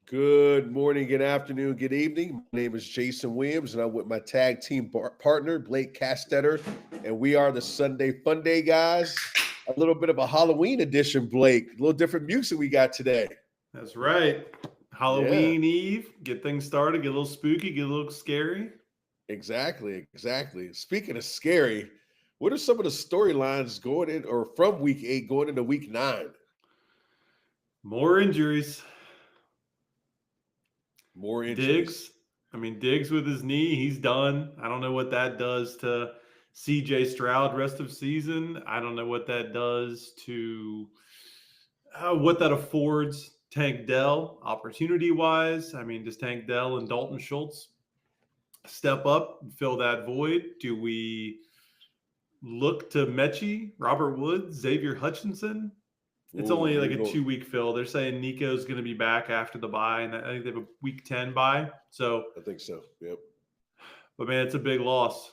Good morning, good afternoon, good evening. My name is Jason Williams, and I'm with my tag team partner, Blake Castetter, and we are the Sunday Fun Day guys. A little bit of a Halloween edition, Blake. A little different music we got today. That's right. Yeah, Halloween Eve, get things started, get a little spooky, get a little scary. exactly. Speaking of scary, what are some of the storylines going in or from week 8 going into week 9? More injuries. More injuries. Diggs. Diggs with his knee, he's done. I don't know what that does to CJ Stroud rest of season. I don't know what that does to what that affords Tank Dell opportunity wise. Does Tank Dell and Dalton Schultz step up and fill that void? Do we look to Mechie, Robert Woods, Xavier Hutchinson? It's Ooh, only like you're a going. 2 week fill. They're saying Nico's going to be back after the bye, and I think they have a week 10 bye. So, I think so. Yep. but man, it's a big loss.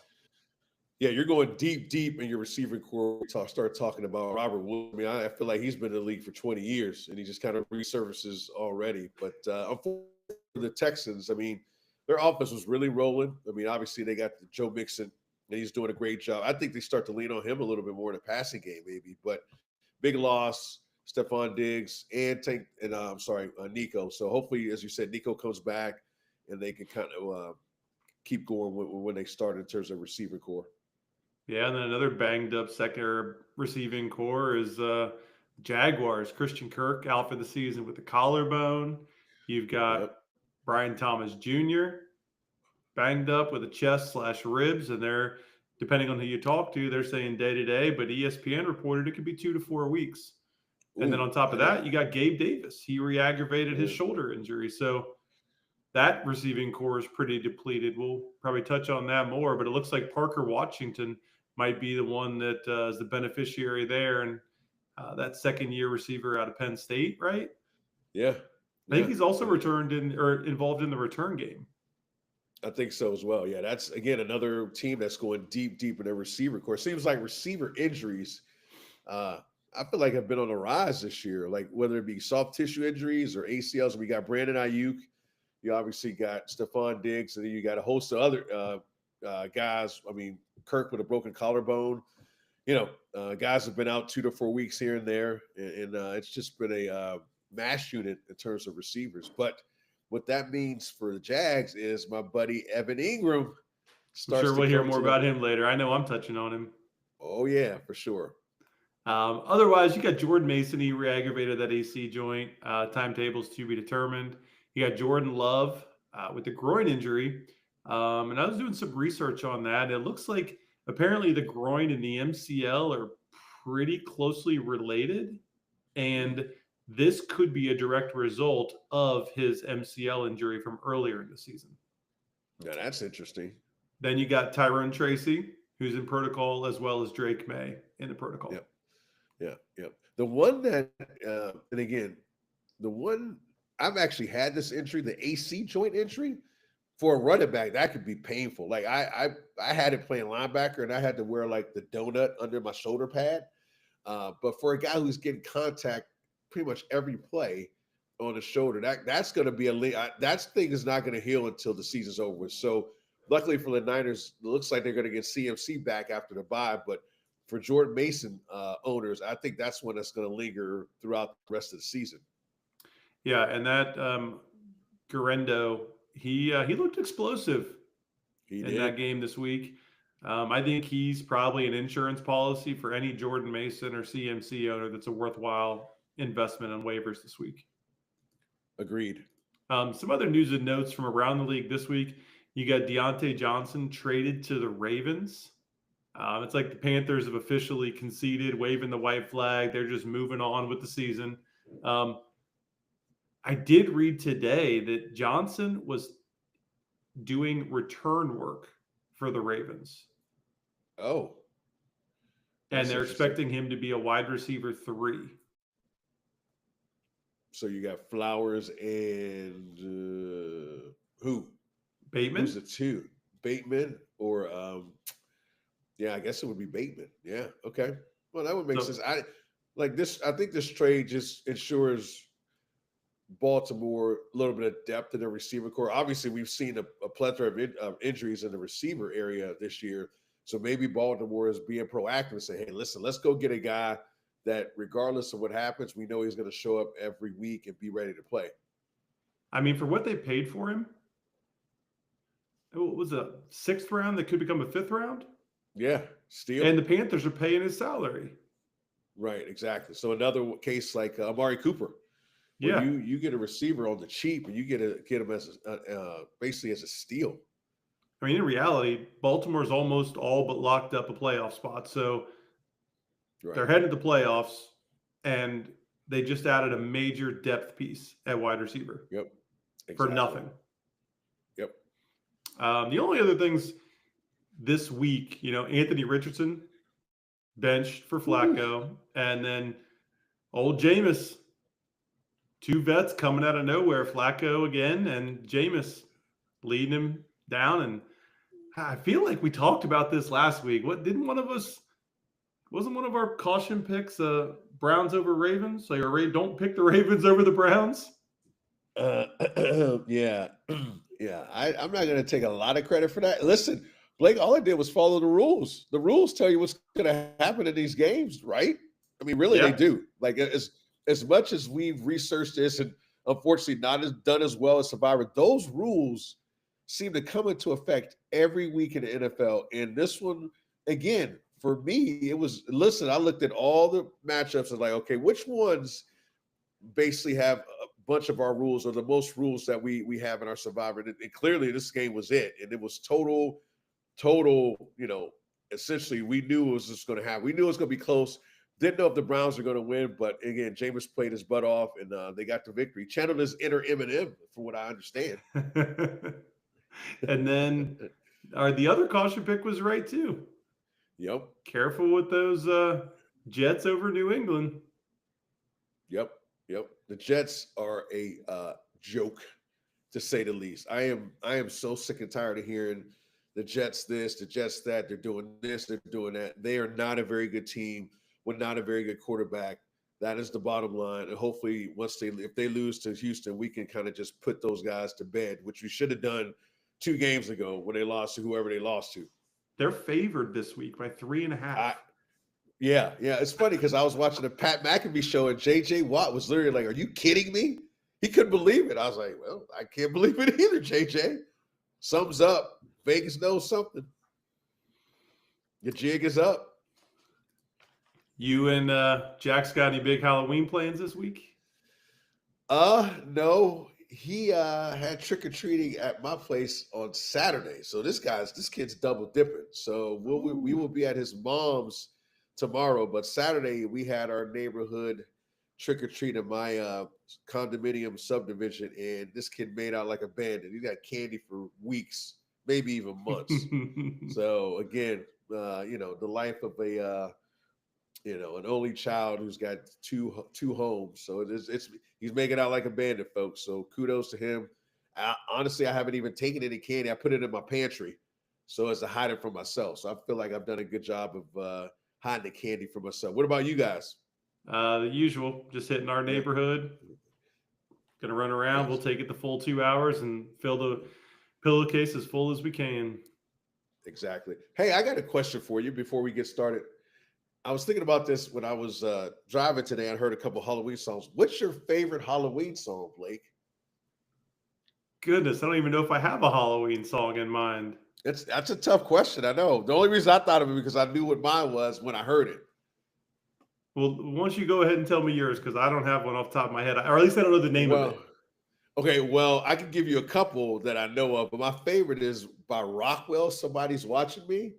Yeah, you're going deep in your receiving core. Start talking about Robert Wood. I feel like he's been in the league for 20 years, and he just kind of resurfaces already. But unfortunately for the Texans, their offense was really rolling. Obviously they got Joe Mixon, and he's doing a great job. I think they start to lean on him a little bit more in the passing game, maybe. But big loss, Stephon Diggs and Nico. So hopefully, as you said, Nico comes back, and they can kind of keep going when they start in terms of receiver core. Yeah, and then another banged up second receiving core is Jaguars. Christian Kirk out for the season with a collarbone. You've got Yep. Brian Thomas Jr. banged up with a chest/ribs, and they're depending on who you talk to, they're saying day to day, but ESPN reported it could be 2 to 4 weeks. And then Ooh, on top of yeah, that, you got Gabe Davis. He re-aggravated his yeah. shoulder injury. So that receiving core is pretty depleted. We'll probably touch on that more, but it looks like Parker Washington might be the one that is the beneficiary there. And that second year receiver out of Penn State, right? Yeah, I think yeah, he's also yeah. returned in or involved in the return game. I think so as well. Yeah, that's again another team that's going deep in their receiver core. Seems like receiver injuries, uh, I feel like have been on the rise this year. Like whether it be soft tissue injuries or ACLs. We got Brandon Ayuk. You obviously got Stephon Diggs, and then you got a host of other guys. Kirk with a broken collarbone. Guys have been out 2 to 4 weeks here and there, and it's just been a mass unit in terms of receivers. But what that means for the Jags is my buddy Evan Ingram I'm starts sure to we'll hear come more to the. about him later. I know I'm touching on him. Oh yeah, for sure. Otherwise, you got Jordan Mason. He re-aggravated that AC joint. Timetables to be determined. You got Jordan Love with the groin injury. And I was doing some research on that. It looks like apparently the groin and the MCL are pretty closely related. Mm. And this could be a direct result of his MCL injury from earlier in the season. Now that's interesting. Then you got Tyrone Tracy, who's in protocol, as well as Drake May in the protocol. Yep, yep. The one that, and again, the one I've actually had this injury, the AC joint injury, for a running back, that could be painful. Like I had it playing linebacker, and I had to wear like the donut under my shoulder pad. But for a guy who's getting contact pretty much every play on the shoulder, that's going to be that thing is not going to heal until the season's over. So luckily for the Niners, it looks like they're going to get CMC back after the bye. But for Jordan Mason owners, I think that's one that's going to linger throughout the rest of the season. Yeah, and that Garendo, he looked explosive He in that did. game this week. I think he's probably an insurance policy for any Jordan Mason or CMC owner that's a worthwhile investment on waivers this week. Agreed. Some other news and notes from around the league this week. You got Deontay Johnson traded to the Ravens. It's like the Panthers have officially conceded, waving the white flag. They're just moving on with the season. Um, I did read today that Johnson was doing return work for the Ravens, Oh, and that's they're interesting. expecting him to be a wide receiver 3. So you got Flowers and who? Who's Bateman? the two? Bateman or yeah, I guess it would be Bateman. Yeah. Okay. Well, that would make So sense. I like this. I think this trade just ensures Baltimore a little bit of depth in the receiver core. Obviously, we've seen a plethora of injuries in the receiver area this year. So maybe Baltimore is being proactive and say, hey, listen, let's go get a guy that regardless of what happens, we know he's going to show up every week and be ready to play. I mean, for what they paid for him, it was a 6th round that could become a 5th round. Yeah, steal. And the Panthers are paying his salary. Right, exactly. So another case like Amari Cooper. Yeah, you get a receiver on the cheap, and you get him as basically as a steal. I mean, in reality, Baltimore's almost all but locked up a playoff spot, so they're headed to the playoffs, and they just added a major depth piece at wide receiver. Yep, exactly. For nothing. Yep. The only other things this week, Anthony Richardson benched for Flacco, and then old Jameis. 2 vets coming out of nowhere, Flacco again, and Jameis leading him down. And I feel like we talked about this last week. Wasn't one of our caution picks Browns over Ravens? Like, don't pick the Ravens over the Browns? Yeah. Yeah. I'm not going to take a lot of credit for that. Listen, Blake, all I did was follow the rules. The rules tell you what's going to happen in these games, right? I mean, really, they do. Like, as much as we've researched this and unfortunately not done as well as Survivor, those rules seem to come into effect every week in the NFL. And this one, again, for me, it was, listen, I looked at all the matchups and like, okay, which ones basically have a bunch of our rules or the most rules that we have in our Survivor. And clearly this game was it. And it was total, essentially we knew it was just going to happen. We knew it was going to be close. Didn't know if the Browns were going to win, but again, Jameis played his butt off, and they got the victory. Channeled his inner Eminem, from what I understand. And then the other caution pick was right, too. Yep. Careful with those Jets over New England. Yep. The Jets are a joke, to say the least. I am so sick and tired of hearing the Jets this, the Jets that. They're doing this, they're doing that. They are not a very good team. With not a very good quarterback. That is the bottom line. And hopefully if they lose to Houston, we can kind of just put those guys to bed, which we should have done 2 games ago when they lost to whoever they lost to. They're favored this week by 3.5. Yeah. It's funny because I was watching the Pat McAfee show and J.J. Watt was literally like, are you kidding me? He couldn't believe it. I was like, well, I can't believe it either, J.J. Sums up. Vegas knows something. Your jig is up. You and Jack's got any big Halloween plans this week? No. He had trick-or-treating at my place on Saturday. So this kid's double dipping. So we will be at his mom's tomorrow. But Saturday we had our neighborhood trick-or-treat in my condominium subdivision, and this kid made out like a bandit. He got candy for weeks, maybe even months. So again, the life of a an only child who's got two homes. So he's making out like a bandit, folks. So kudos to him. Honestly, I haven't even taken any candy. I put it in my pantry so as to hide it from myself. So I feel like I've done a good job of hiding the candy from myself. What about you guys? The usual, just hitting our neighborhood. Gonna run around. We'll take it the full 2 hours and fill the pillowcase as full as we can. Exactly. Hey, I got a question for you before we get started. I was thinking about this when I was driving today. I heard a couple Halloween songs. What's your favorite Halloween song, Blake? Goodness, I don't even know if I have a Halloween song in mind. That's a tough question. I know. The only reason I thought of it because I knew what mine was when I heard it. Well, why don't you go ahead and tell me yours, because I don't have one off the top of my head, or at least I don't know the name of it. Okay, well, I can give you a couple that I know of, but my favorite is by Rockwell, Somebody's Watching Me.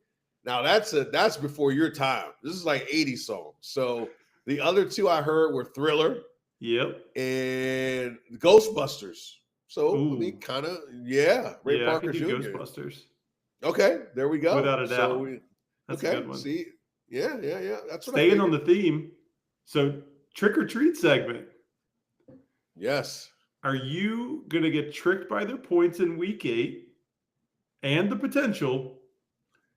Now that's before your time. This is like 80s songs. So the other 2 I heard were Thriller. Yep. And Ghostbusters. So Ooh. I mean, kind of, yeah. Ray Parker Jr. Ghostbusters. Okay, there we go. Without a doubt. That's a good one. See, yeah. That's what Staying on the theme. So trick or treat segment. Yes. Are you going to get tricked by their points in week 8 and the potential?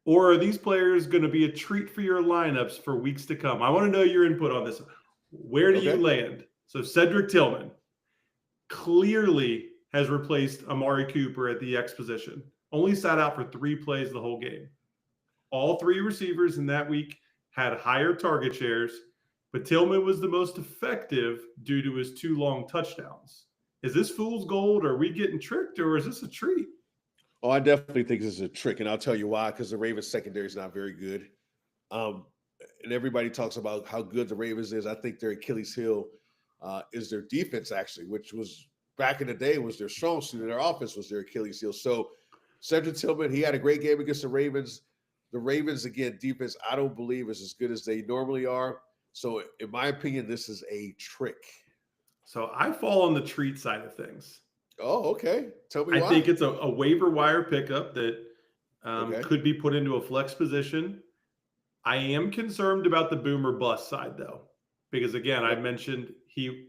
Or are these players going to be a treat for your lineups for weeks to come? I want to know your input on this. Where do you land? So Cedric Tillman, clearly has replaced Amari Cooper at the X position. Only sat out for 3 plays the whole game. All 3 receivers in that week had higher target shares, but Tillman was the most effective due to his 2 long touchdowns. Is this fool's gold? Are we getting tricked, or is this a treat? Oh, I definitely think this is a trick, and I'll tell you why. Because the Ravens secondary is not very good, and everybody talks about how good the Ravens is. I think their Achilles heel is their defense, actually, which was back in the day was their strong suit. Their offense was their Achilles heel. So Cedric Tillman, he had a great game against the Ravens. The Ravens, again, defense, I don't believe is as good as they normally are. So in my opinion, this is a trick. So I fall on the treat side of things. Oh, okay. Tell me why. I think it's a waiver wire pickup that could be put into a flex position. I am concerned about the boomer bust side, though, because, again, I mentioned he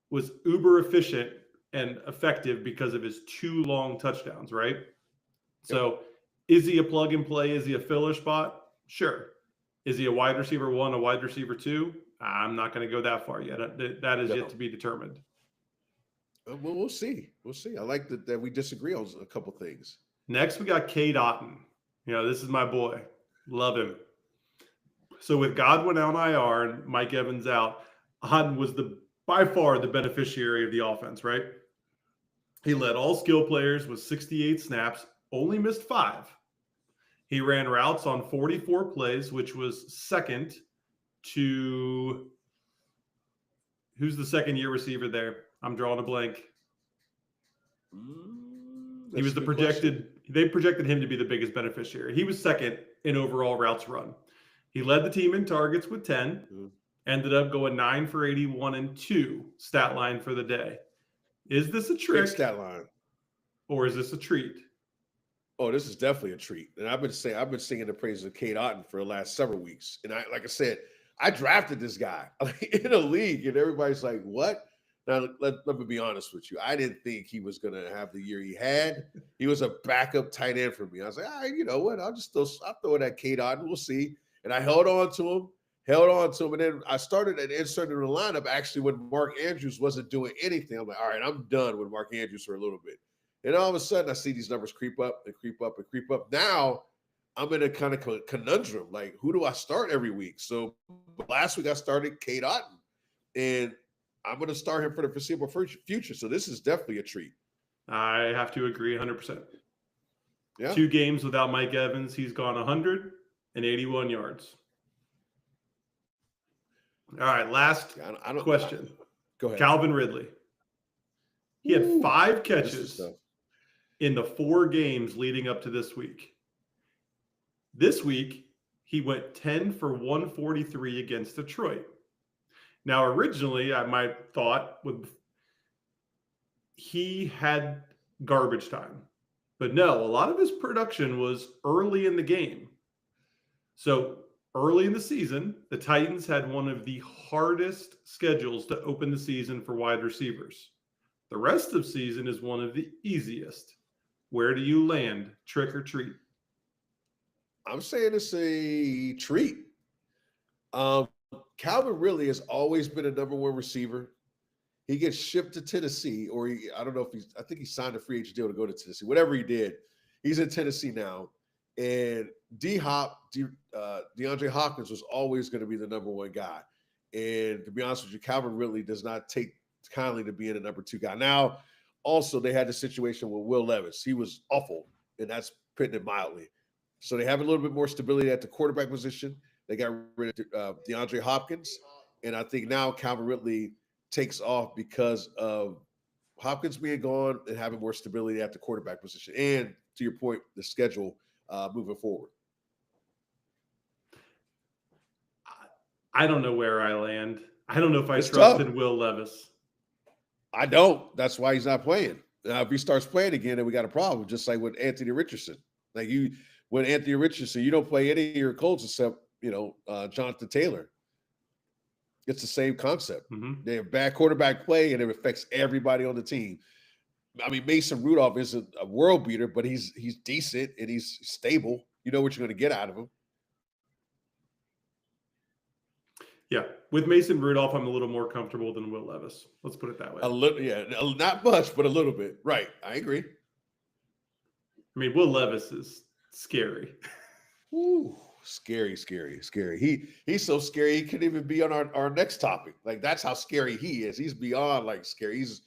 was uber efficient and effective because of his 2 long touchdowns, right? So is he a plug and play? Is he a filler spot? Sure. Is he a wide receiver 1, a wide receiver 2? I'm not going to go that far yet. That is yet to be determined. Well, we'll see. We'll see. I like that we disagree on a couple things. Next, we got Cade Otton. This is my boy. Love him. So with Godwin on IR and Mike Evans out, Otton was by far the beneficiary of the offense, right? He led all skill players with 68 snaps, only missed 5. He ran routes on 44 plays, which was second to – who's the second-year receiver there? I'm drawing a blank. He was the projected – they projected him to be the biggest beneficiary. He was second in overall routes run. He led the team in targets with 10, ended up going 9 for 81 and 2 stat line for the day. Is this a trick? Big stat line. Or is this a treat? Oh, this is definitely a treat. And I've been singing the praises of Cade Otton for the last several weeks. And like I said, I drafted this guy in a league, and everybody's like, what? Now, let me be honest with you. I didn't think he was going to have the year he had. He was a backup tight end for me. I was like, you know what? I'll throw it at Cade Otton. We'll see. And I held on to him. And then I started and inserted in the lineup actually when Mark Andrews wasn't doing anything. I'm like, all right, I'm done with Mark Andrews for a little bit. And all of a sudden, I see these numbers creep up and creep up and creep up. Now, I'm in a kind of conundrum. Like, who do I start every week? So last week, I started Cade Otton. And I'm going to start him for the foreseeable future. So this is definitely a treat. I have to agree 100%. Yeah. 2 games without Mike Evans. He's gone 181 yards. All right, last question. Go ahead. Calvin Ridley. He had 5 catches in the 4 games leading up to this week. This week, he went 10 for 143 against Detroit. Now, originally, I might thought he had garbage time. But no, a lot of his production was early in the game. So early in the season, the Titans had one of the hardest schedules to open the season for wide receivers. The rest of the season is one of the easiest. Where do you land? Trick or treat? I'm saying it's a treat. Calvin Ridley has always been a number 1 receiver. He gets shipped to Tennessee, or I don't know if I think he signed a free agent deal to go to Tennessee. Whatever he did, he's in Tennessee now. And DeAndre Hopkins was always going to be the number 1 guy. And to be honest with you, Calvin Ridley does not take kindly to being a number 2 guy. Now, also, they had the situation with Will Levis. He was awful, and that's putting it mildly. So they have a little bit more stability at the quarterback position. They got rid of DeAndre Hopkins. And I think now Calvin Ridley takes off because of Hopkins being gone and having more stability at the quarterback position. And to your point, the schedule moving forward. I don't know where I land. I don't know if I trust in Will Levis. I don't. That's why he's not playing. If he starts playing again, then we got a problem, just like with Anthony Richardson. With Anthony Richardson, you don't play any of your Colts except, Jonathan Taylor. It's the same concept. Mm-hmm. They have bad quarterback play, and it affects everybody on the team. I mean, Mason Rudolph isn't a world beater, but he's decent and he's stable. You know what you're going to get out of him. Yeah, with Mason Rudolph, I'm a little more comfortable than Will Levis. Let's put it that way. A little, yeah, not much, but a little bit. Right, I agree. I mean, Will Levis is scary. Ooh, scary, scary, scary. He's so scary he couldn't even be on our next topic. Like that's how scary he is. He's beyond like scary. He's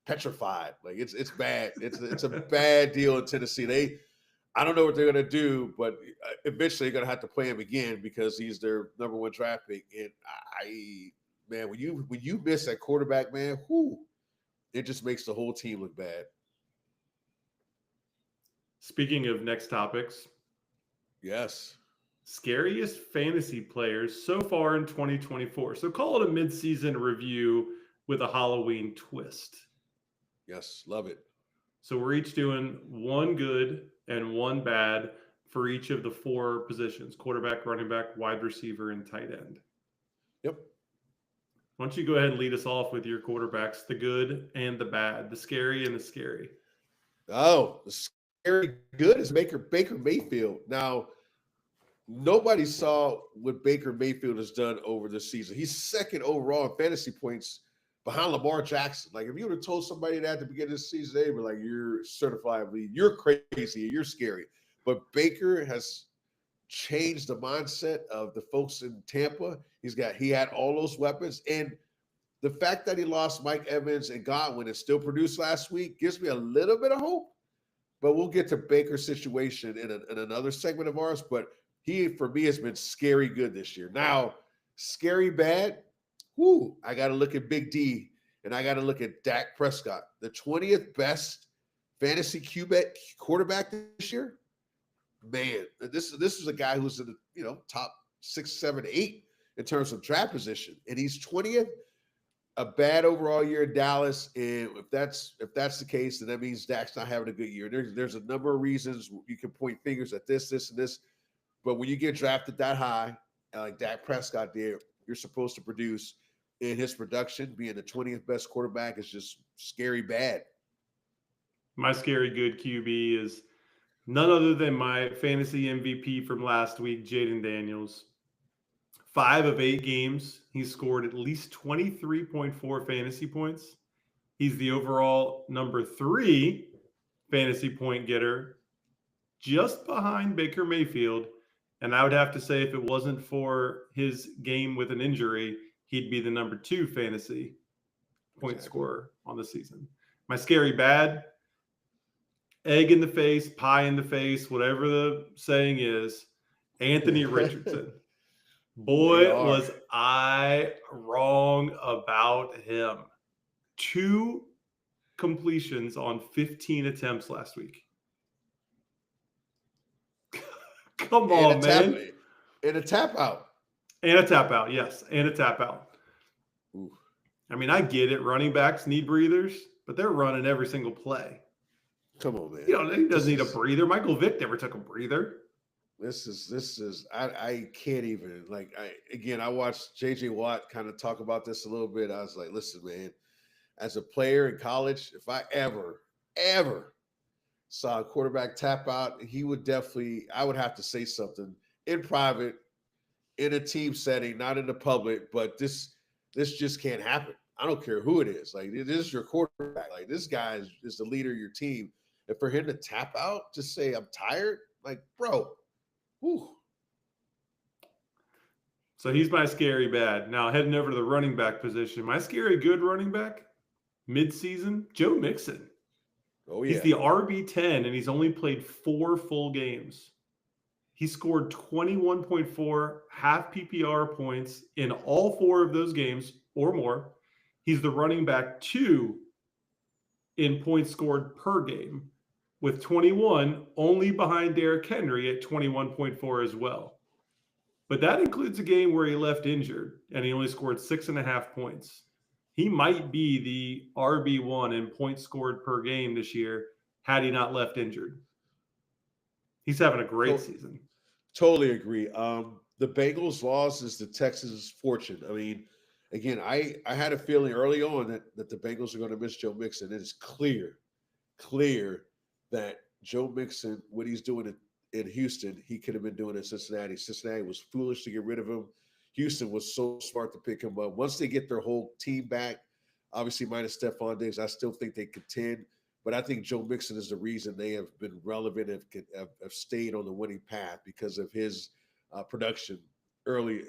petrified. Like it's bad. It's a bad deal in Tennessee. I don't know what they're gonna do, but eventually they're gonna have to play him again because he's their number one draft pick. And man, when you miss that quarterback, man, it just makes the whole team look bad. Speaking of next topics, Yes. scariest fantasy players so far in 2024. So call it a midseason review with a Halloween twist. Yes, love it. So we're each doing one good and one bad for each of the four positions: quarterback, running back, wide receiver, and tight end. Yep. Why don't you go ahead and lead us off with your quarterbacks, the good and the bad, the scary and the scary. Oh, the scary good is Baker Mayfield. Now, nobody saw what Baker Mayfield has done over the season. He's second overall in fantasy points behind Lamar Jackson. Like, if you would have told somebody that at the beginning of the season, they'd be like, you're certifiably, you're crazy, you're scary. But Baker has changed the mindset of the folks in Tampa. He had all those weapons. And the fact that he lost Mike Evans and Godwin and still produced last week gives me a little bit of hope. But we'll get to Baker's situation in another segment of ours. But he, for me, has been scary good this year. Now, scary bad, I got to look at Big D, and I got to look at Dak Prescott, the 20th best fantasy quarterback this year. Man, this is a guy who's in the top 6, 7, 8 in terms of draft position, and he's 20th. A bad overall year in Dallas, and if that's the case, then that means Dak's not having a good year. There's a number of reasons you can point fingers at this, and this, but when you get drafted that high, like Dak Prescott did, you're supposed to produce. And his production, being the 20th best quarterback, is just scary bad. My scary good QB is none other than my fantasy MVP from last week, Jaden Daniels. 5 of 8 games, he scored at least 23.4 fantasy points. He's the overall number 3 fantasy point getter, just behind Baker Mayfield. And I would have to say, if it wasn't for his game with an injury, he'd be the number 2 fantasy point scorer on the season. My scary bad, egg in the face, pie in the face, whatever the saying is, Anthony Richardson. Boy, was I wrong about him. 2 completions on 15 attempts last week. Come on, man. And a tap out. And a tap out, yes. And a tap out. Ooh. I mean, I get it. Running backs need breathers, but they're running every single play. Come on, man. He doesn't need a breather. Michael Vick never took a breather. This is I can't even, like, I watched JJ Watt kind of talk about this a little bit. I was like, listen, man, as a player in college, if I ever saw a quarterback tap out, I would have to say something in private, in a team setting, not in the public, but this just can't happen. I don't care who it is. Like, this is your quarterback. Like, this guy is the leader of your team. And for him to tap out, just say, I'm tired, like, bro. Whew. So he's my scary bad. Now heading over to the running back position. My scary good running back, mid-season, Joe Mixon. Oh, yeah. He's the RB10, and he's only played 4 full games. He scored 21.4 half PPR points in all 4 of those games or more. He's the running back 2 in points scored per game, with 21, only behind Derrick Henry at 21.4 as well. But that includes a game where he left injured, and he only scored 6.5 points. He might be the RB1 in points scored per game this year had he not left injured. He's having a great season. Totally agree. The Bengals' loss is the Texans' fortune. I mean, again, I had a feeling early on that the Bengals are going to miss Joe Mixon. It is clear that Joe Mixon, what he's doing in Houston, he could have been doing in Cincinnati. Cincinnati was foolish to get rid of him. Houston was so smart to pick him up. Once they get their whole team back, obviously minus Stephon Diggs, I still think they contend. But I think Joe Mixon is the reason they have been relevant and have stayed on the winning path because of his production early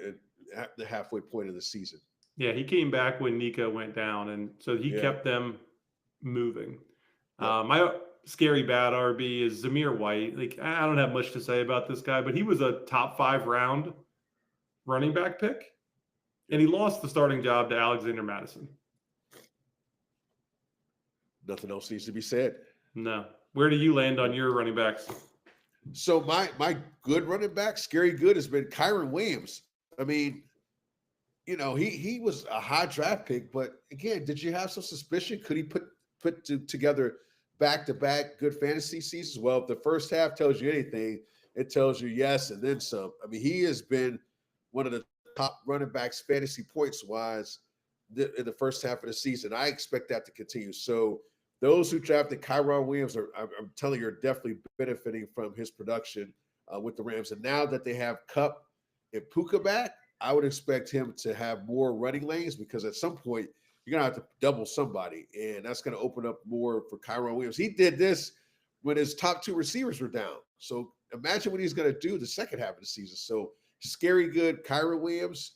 at the halfway point of the season. Yeah, he came back when Nico went down, and so he kept them moving. Yep. My scary bad RB is Zamir White. Like, I don't have much to say about this guy, but he was a top 5 round running back pick, and he lost the starting job to Alexander Mattison. Nothing else needs to be said. No. Where do you land on your running backs? So my good running back, scary good, has been Kyren Williams. I mean, you know, he was a high draft pick, but again, did you have some suspicion? Could he put together back-to-back good fantasy seasons? Well, if the first half tells you anything, it tells you yes and then some. I mean, he has been one of the top running backs fantasy points-wise in the first half of the season. I expect that to continue. So those who drafted Kyren Williams, I'm telling you, are definitely benefiting from his production with the Rams. And now that they have Kupp and Puka back, I would expect him to have more running lanes because at some point you're going to have to double somebody, and that's going to open up more for Kyren Williams. He did this when his top 2 receivers were down. So imagine what he's going to do the second half of the season. So scary good, Kyren Williams.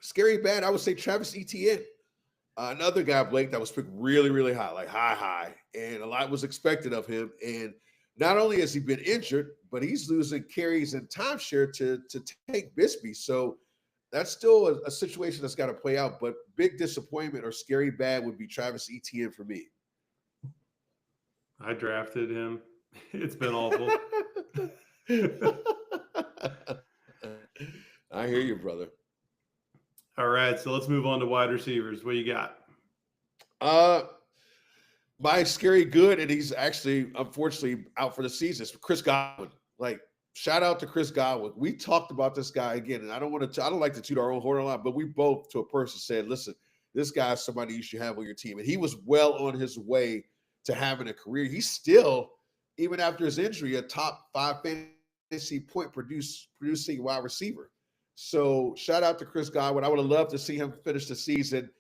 Scary bad, I would say Travis Etienne. Another guy, Blake, that was picked really, really high, like high, and a lot was expected of him. And not only has he been injured, but he's losing carries and timeshare to Tank Bigsby. So that's still a situation that's got to play out. But big disappointment or scary bad would be Travis Etienne for me. I drafted him. It's been awful. I hear you, brother. All right, so let's move on to wide receivers. What you got? My scary good, and he's actually unfortunately out for the season, is Chris Godwin. Like, shout out to Chris Godwin. We talked about this guy again, and I don't like to toot our own horn a lot, but we both to a person said, listen, this guy's somebody you should have on your team. And he was well on his way to having a career. He's still, even after his injury, a top 5 fantasy point producing wide receiver. So shout out to Chris Godwin. I would have loved to see him finish the season,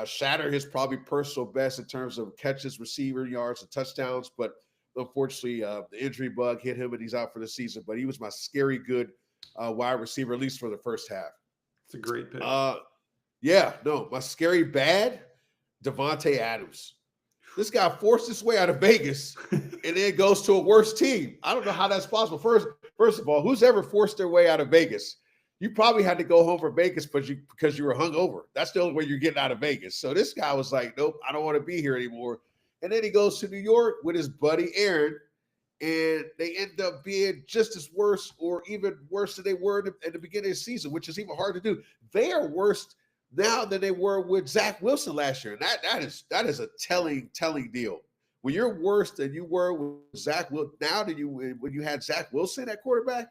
shatter his probably personal best in terms of catches, receiver yards, and touchdowns. But unfortunately, the injury bug hit him and he's out for the season. But he was my scary good wide receiver, at least for the first half. It's a great pick. My scary bad, Devontae Adams. This guy forced his way out of Vegas and then goes to a worse team. I don't know how that's possible. First of all, who's ever forced their way out of Vegas? You probably had to go home from Vegas because you were hungover. That's the only way you're getting out of Vegas. So this guy was like, nope, I don't want to be here anymore. And then he goes to New York with his buddy Aaron, and they end up being just as worse or even worse than they were at the beginning of the season, which is even hard to do. They are worse now than they were with Zach Wilson last year. And that is a telling deal. When you're worse than you were with Zach Wilson now than when you had Zach Wilson at quarterback,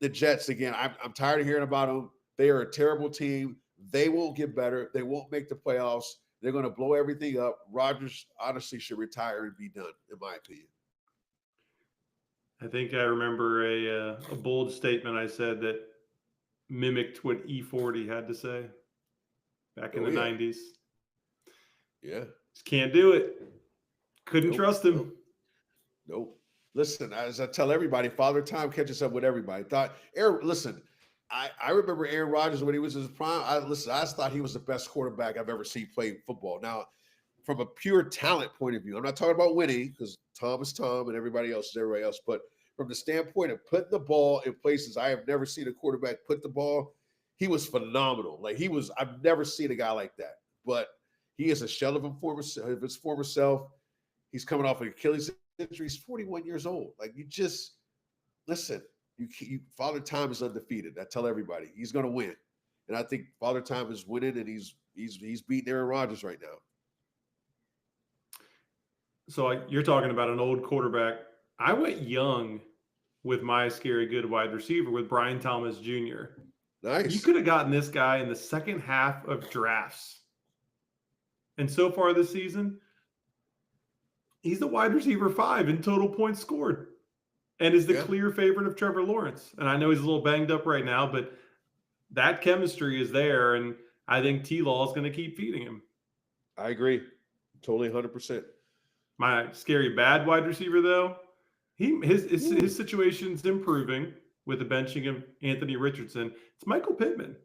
the Jets, again, I'm tired of hearing about them. They are a terrible team. They won't get better. They won't make the playoffs. They're going to blow everything up. Rodgers honestly should retire and be done, in my opinion. I think I remember a bold statement I said that mimicked what E40 had to say back in the 90s. Yeah. Just can't do it. Couldn't trust him. Nope. Listen, as I tell everybody, Father Time catches up with everybody. I remember Aaron Rodgers when he was in his prime. I just thought he was the best quarterback I've ever seen play football. Now, from a pure talent point of view, I'm not talking about winning because Tom is Tom and everybody else is everybody else. But from the standpoint of putting the ball in places I have never seen a quarterback put the ball, he was phenomenal. I've never seen a guy like that. But he is a shell of his former self. He's coming off an Achilles injury. He's 41 years old. Like, you just listen. Father Time is undefeated. I tell everybody he's going to win, and I think Father Time is winning, and he's beating Aaron Rodgers right now. So you're talking about an old quarterback. I went young with my scary good wide receiver with Brian Thomas Jr. Nice. You could have gotten this guy in the second half of drafts, and so far this season, he's the wide receiver 5 in total points scored. And is the clear favorite of Trevor Lawrence. And I know he's a little banged up right now, but that chemistry is there, and I think T-Law is going to keep feeding him. I agree. Totally 100%. My scary bad wide receiver, though, his situation's improving with the benching of Anthony Richardson. It's Michael Pittman,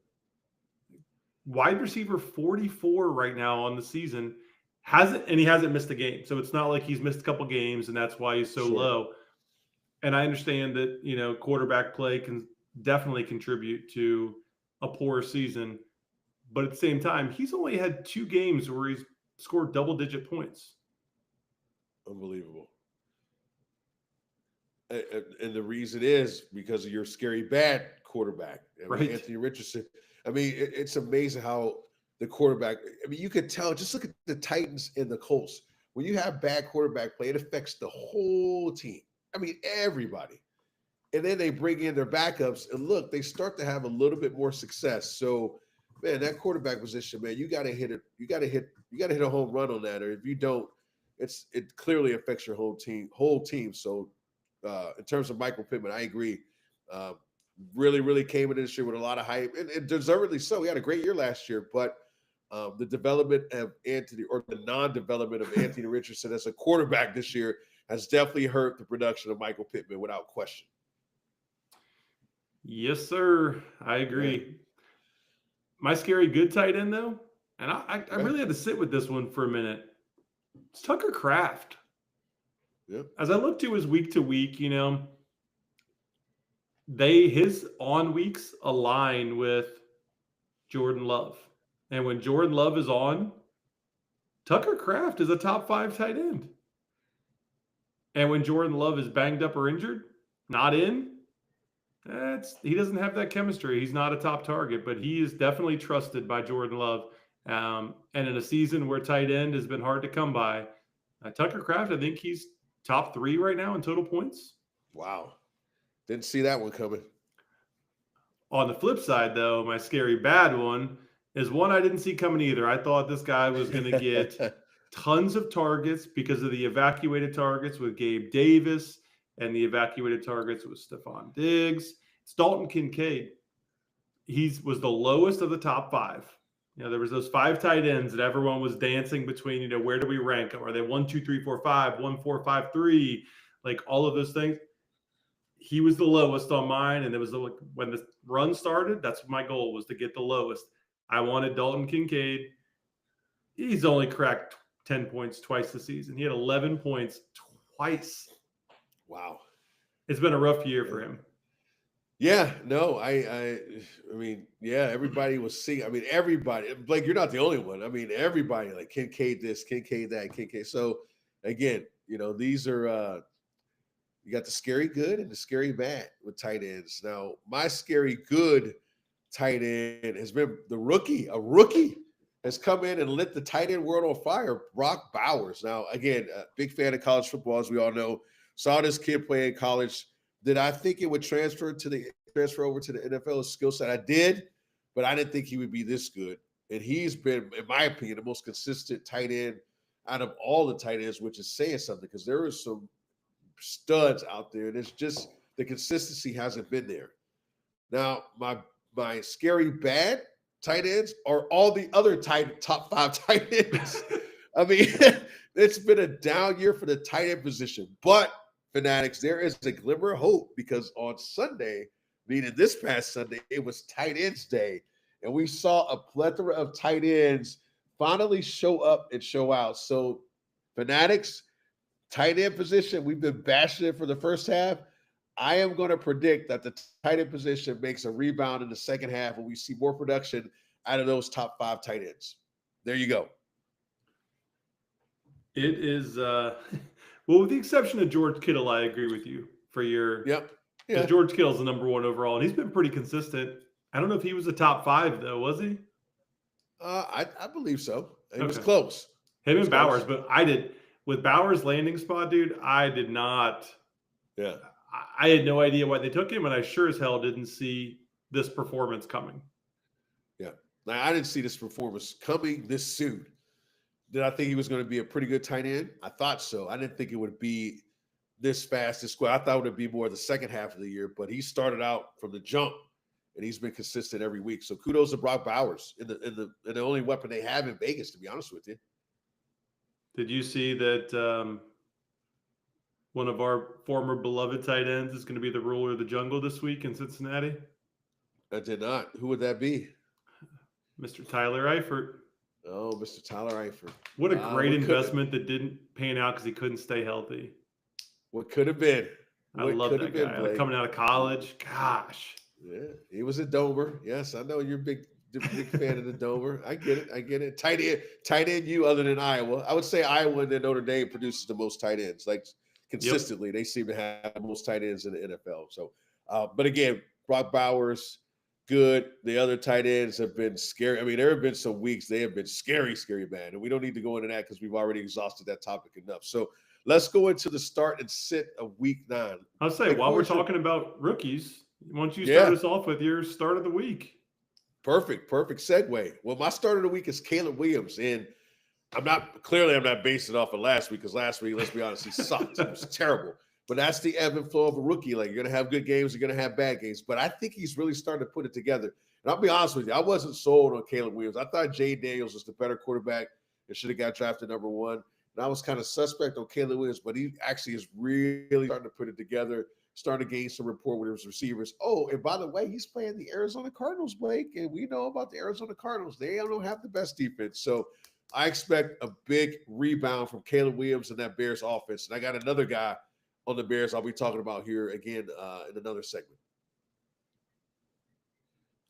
wide receiver 44 right now on the season. He hasn't missed a game, so it's not like he's missed a couple games and that's why he's so low. And I understand that quarterback play can definitely contribute to a poor season, but at the same time, he's only had 2 games where he's scored double-digit points. Unbelievable. And the reason is because of your scary bad quarterback, Right. Anthony Richardson. I mean, it's amazing how the quarterback. I mean, you could tell. Just look at the Titans and the Colts. When you have bad quarterback play, it affects the whole team. I mean, everybody. And then they bring in their backups, and look, they start to have a little bit more success. So, man, that quarterback position, man, you got to hit it. You got to hit a home run on that, or if you don't, it clearly affects your whole team. So, in terms of Michael Pittman, I agree. Really, really came into this year with a lot of hype, and deservedly so. He had a great year last year, but the development of Anthony, or the non-development of Anthony Richardson as a quarterback this year, has definitely hurt the production of Michael Pittman without question. Yes, sir. I agree. Yeah. My scary good tight end, though, and I really had to sit with this one for a minute. It's Tucker Kraft. Yep. As I look to his week to week, his on weeks align with Jordan Love. And when Jordan Love is on, Tucker Kraft is a top 5 tight end. And when Jordan Love is banged up or injured, not in, he doesn't have that chemistry. He's not a top target, but he is definitely trusted by Jordan Love. And in a season where tight end has been hard to come by, Tucker Kraft, I think he's top 3 right now in total points. Wow. Didn't see that one coming. On the flip side, though, my scary bad one is one I didn't see coming either. I thought this guy was going to get tons of targets because of the evacuated targets with Gabe Davis and the evacuated targets with Stephon Diggs. It's Dalton Kincaid. He was the lowest of the top 5. There was those 5 tight ends that everyone was dancing between, where do we rank them? Are they 1, 2, 3, 4, 5, 1, 4, 5, 3? Like all of those things. He was the lowest on mine. And it was when the run started, that's my goal, was to get the lowest. I wanted Dalton Kincaid. He's only cracked 10 points twice this season. He had 11 points twice. Wow. It's been a rough year for him. Yeah, no, I mean, yeah, everybody was seeing. I mean, everybody, Blake, you're not the only one. I mean, everybody, like Kincaid this, Kincaid that, Kincaid. So again, these are you got the scary good and the scary bad with tight ends. Now, my scary good tight end has been a rookie has come in and lit the tight end world on fire, Brock Bowers. Now, again, a big fan of college football, as we all know. Saw this kid play in college. Did I think it would transfer over to the NFL skill set? I did, but I didn't think he would be this good. And he's been, in my opinion, the most consistent tight end out of all the tight ends, which is saying something, because there are some studs out there, and it's just the consistency hasn't been there. Now, my scary bad tight ends are all the other top 5 tight ends. I mean, it's been a down year for the tight end position, but Fanatics, there is a glimmer of hope, because on Sunday, meaning this past Sunday, it was tight ends day, and we saw a plethora of tight ends finally show up and show out. So, Fanatics, tight end position, we've been bashing it for the first half. I am going to predict that the tight end position makes a rebound in the second half, and we see more production out of those top 5 tight ends. There you go. It is well, with the exception of George Kittle, I agree with you for your. Yep. Yeah. George Kittle's the number 1 overall, and he's been pretty consistent. I don't know if he was a top 5 though, was he? I believe so. It was close. Him and Bowers, but I did with Bowers' landing spot, dude. I did not. Yeah. I had no idea why they took him, and I sure as hell didn't see this performance coming. Yeah. Now, I didn't see this performance coming this soon. Did I think he was going to be a pretty good tight end? I thought so. I didn't think it would be this fast, this quick. I thought it would be more the second half of the year, but he started out from the jump and he's been consistent every week. So kudos to Brock Bowers in the only weapon they have in Vegas, to be honest with you. Did you see that one of our former beloved tight ends is going to be the ruler of the jungle this week in Cincinnati? I did not. Who would that be? Mr. Tyler Eifert. Oh, Mr. Tyler Eifert. What a great investment that didn't pan out because he couldn't stay healthy. What could have been? I love that guy. Like coming out of college. Gosh. Yeah, he was a Domer. Yes, I know you're a big fan of the Domer. I get it. Tight end you other than Iowa. I would say Iowa and then Notre Dame produces the most tight ends. Like consistently, They seem to have the most tight ends in the NFL. So, but again, Brock Bowers, good. The other tight ends have been scary. I mean, there have been some weeks they have been scary bad. And we don't need to go into that because we've already exhausted that topic enough. So let's go into the start and sit of week 9. I'll say, while we're talking about rookies, why don't you start us off with your start of the week? Perfect segue. Well, my start of the week is Caleb Williams. And I'm not basing it off of last week because last week, let's be honest, he sucked. It was terrible. But that's the ebb and flow of a rookie. Like, you're going to have good games, you're going to have bad games. But I think he's really starting to put it together. And I'll be honest with you, I wasn't sold on Caleb Williams. I thought Jay Daniels was the better quarterback and should have got drafted number 1. And I was kind of suspect on Caleb Williams, but he actually is really starting to put it together, starting to gain some rapport with his receivers. Oh, and by the way, he's playing the Arizona Cardinals, Blake, and we know about the Arizona Cardinals. They don't have the best defense. So I expect a big rebound from Caleb Williams and that Bears offense. And I got another guy on the Bears I'll be talking about here again in another segment.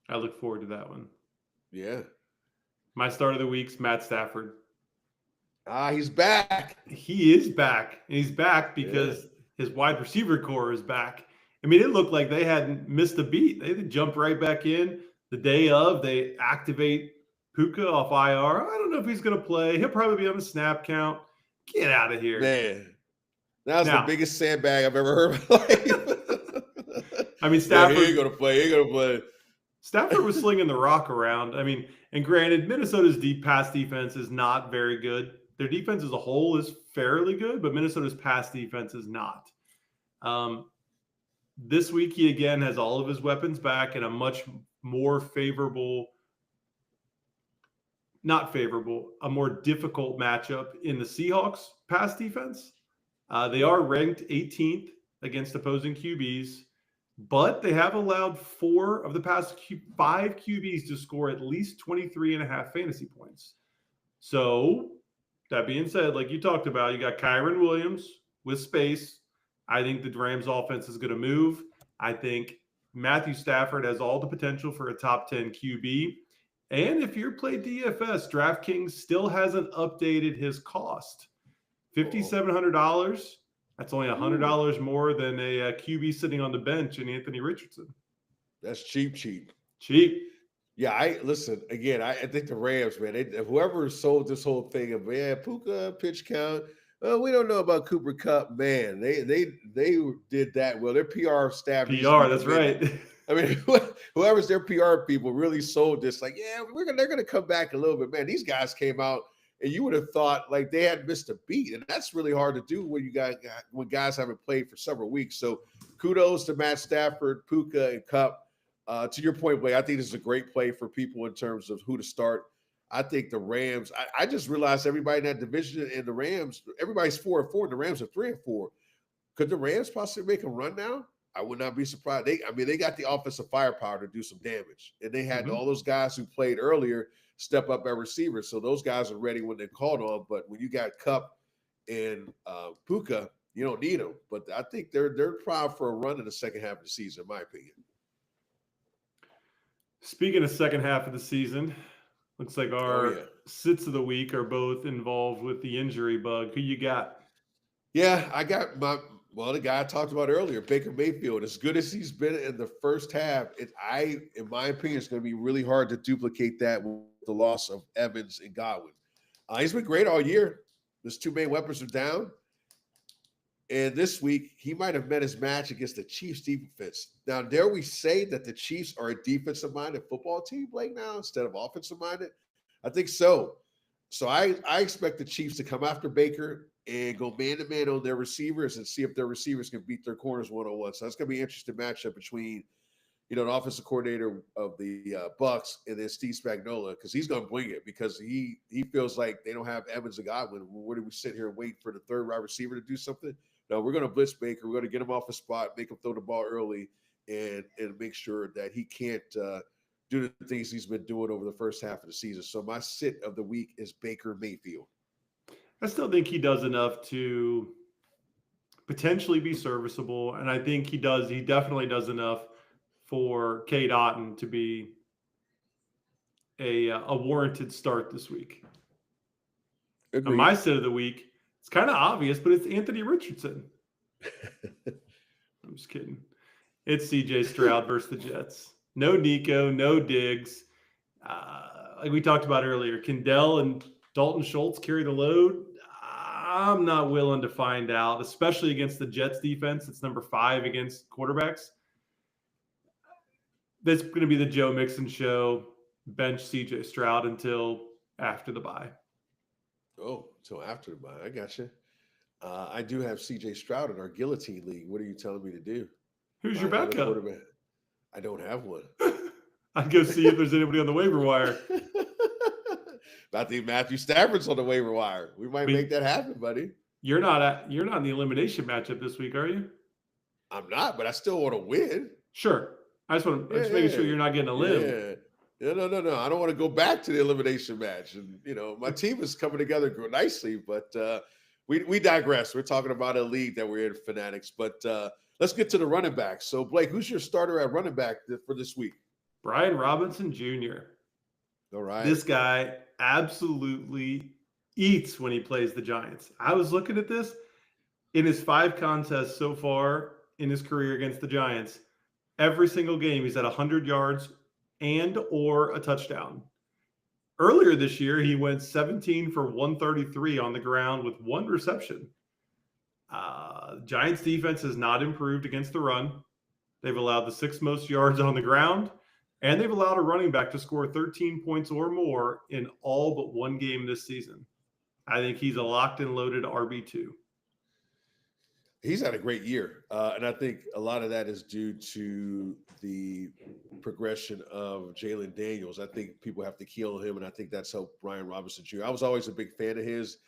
I look forward to that one. Yeah. My start of the week's Matt Stafford. He's back. He is back. And he's back because his wide receiver core is back. I mean, it looked like they hadn't missed a beat. They jumped right back in. The day of, they activate Puka off IR. I don't know if he's going to play. He'll probably be on the snap count. Get out of here. Man. That was the biggest sandbag I've ever heard of my life. I mean, Stafford. He ain't going to play. Stafford was slinging the rock around. I mean, and granted, Minnesota's pass defense is not very good. Their defense as a whole is fairly good, but Minnesota's pass defense is not. This week, he again has all of his weapons back in a much more a more difficult matchup in the Seahawks pass defense. They are ranked 18th against opposing QBs, but they have allowed 4 of the past 5 QBs to score at least 23.5 fantasy points. So that being said, like you talked about, you got Kyren Williams with space. I think the Rams offense is going to move. I think Matthew Stafford has all the potential for a top 10 QB. And if you're playing DFS, DraftKings still hasn't updated his cost. $5,700. That's only $100 more than a QB sitting on the bench in Anthony Richardson. That's cheap. Yeah, I think the Rams, man, whoever sold this whole thing of Puka pitch count. We don't know about Cooper Kupp, man. They did that well. Their PR staff. That's right. I mean, whoever's their PR people really sold this. Like, they're gonna come back a little bit, man. These guys came out. And you would have thought like they had missed a beat, and that's really hard to do when guys haven't played for several weeks. So, kudos to Matt Stafford, Puka, and Kupp. To your point, Blake, I think this is a great play for people in terms of who to start. I think the Rams. I just realized everybody in that division and the Rams, everybody's 4-4, and the Rams are 3-4. Could the Rams possibly make a run now? I would not be surprised. They got the offensive firepower to do some damage, and they had all those guys who played earlier step up at receiver. So those guys are ready when they're called on. But when you got Kupp and Puka, you don't need them. But I think they're proud for a run in the second half of the season, in my opinion. Speaking of second half of the season, looks like our sits of the week are both involved with the injury bug. Who you got? Yeah, I got the guy I talked about earlier, Baker Mayfield. As good as he's been in the first half, in my opinion, it's going to be really hard to duplicate that with the loss of Evans and Godwin. He's been great all year. His 2 main weapons are down. And this week, he might have met his match against the Chiefs defense. Now, dare we say that the Chiefs are a defensive-minded football team, Blake, now, instead of offensive-minded? I think so. So I expect the Chiefs to come after Baker and go man-to-man on their receivers and see if their receivers can beat their corners one-on-one. So that's going to be an interesting matchup between the offensive coordinator of the Bucks, and then Steve Spagnuolo, because he's going to bring it, because he feels like they don't have Evans and Godwin. Where do we sit here and wait for the third wide receiver to do something? No, we're going to blitz Baker. We're going to get him off the spot, make him throw the ball early, and make sure that he can't do the things he's been doing over the first half of the season. So my sit of the week is Baker Mayfield. I still think he does enough to potentially be serviceable, and I think he definitely does enough for Cade Otton to be a warranted start this week. Now, my sit of the week, it's kind of obvious, but it's Anthony Richardson. I'm just kidding. It's CJ Stroud versus the Jets. No Nico, no Diggs. Like we talked about earlier, can Dell and Dalton Schultz carry the load? I'm not willing to find out, especially against the Jets defense. It's number 5 against quarterbacks. That's going to be the Joe Mixon show. Bench CJ Stroud until after the bye. Oh, until after the bye. I got you. I do have CJ Stroud in our Guillotine League. What are you telling me to do? Who's your backup? I don't have one. I'd go see if there's anybody on the waiver wire. I think Matthew Stafford's on the waiver wire. We might make that happen, buddy. You're not in the elimination matchup this week, are you? I'm not, but I still want to win. Sure. I just making sure you're not getting a limb. Yeah. No. I don't want to go back to the elimination match. And, my team is coming together nicely, but we digress. We're talking about a league that we're in, Fanatics. But let's get to the running backs. So, Blake, who's your starter at running back for this week? Brian Robinson Jr. All right. This guy absolutely eats when he plays the Giants. I was looking at this. In his 5 contests so far in his career against the Giants, every single game he's at 100 yards and or a touchdown. Earlier this year, he went 17 for 133 on the ground with 1 reception. Giants defense has not improved against the run. They've allowed the 6th most yards on the ground, and they've allowed a running back to score 13 points or more in all but 1 game this season. I think he's a locked and loaded RB2. He's had a great year. And I think a lot of that is due to the progression of Jalen Daniels. I think people have to key on him, and I think that's helped Brian Robinson Jr. I was always a big fan of his.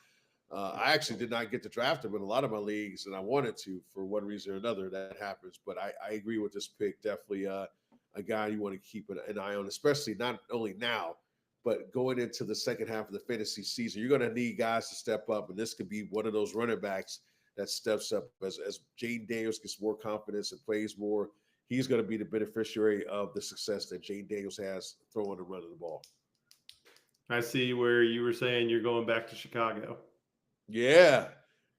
I actually did not get to draft him in a lot of my leagues, and I wanted to for one reason or another. That happens. But I agree with this pick. Definitely a guy you want to keep an eye on, especially not only now, but going into the second half of the fantasy season. You're going to need guys to step up, and this could be one of those running backs that steps up as Jaden Daniels gets more confidence and plays more. He's going to be the beneficiary of the success that Jaden Daniels has throwing and running the ball. I see where you were saying you're going back to Chicago. Yeah.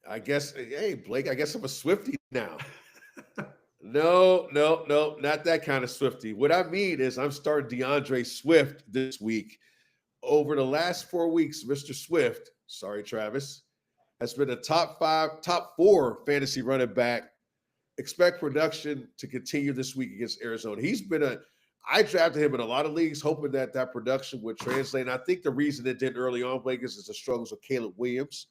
I guess, hey, Blake, I guess I'm a Swiftie now. No, not that kind of Swiftie. What I mean is I'm starting DeAndre Swift this week. Over the last 4 weeks, Mr. Swift, sorry, Travis, has been a top 4 fantasy running back. Expect production to continue this week against Arizona. I drafted him in a lot of leagues, hoping that production would translate. And I think the reason it did early on, Blake, is the struggles of Caleb Williams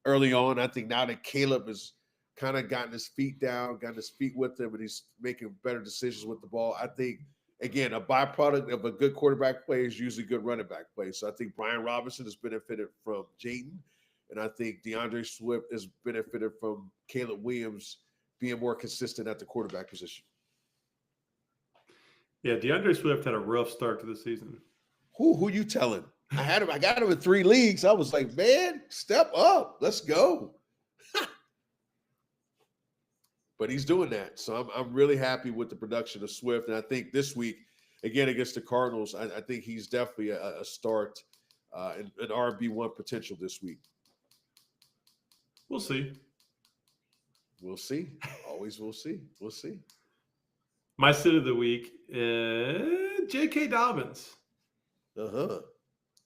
early on. I think now that Caleb has kind of gotten his feet down, gotten his feet with him, and he's making better decisions with the ball. I think, again, a byproduct of a good quarterback play is usually good running back play. So I think Brian Robinson has benefited from Jaden. And I think DeAndre Swift has benefited from Caleb Williams being more consistent at the quarterback position. Yeah, DeAndre Swift had a rough start to the season. Who you telling? I got him in 3 leagues. I was like, man, step up. Let's go. But he's doing that. So I'm really happy with the production of Swift. And I think this week, again, against the Cardinals, I think he's definitely a start, an RB1 potential this week. We'll see. We'll see. Always we'll see. We'll see. My sit of the week is J.K. Dobbins. Uh-huh.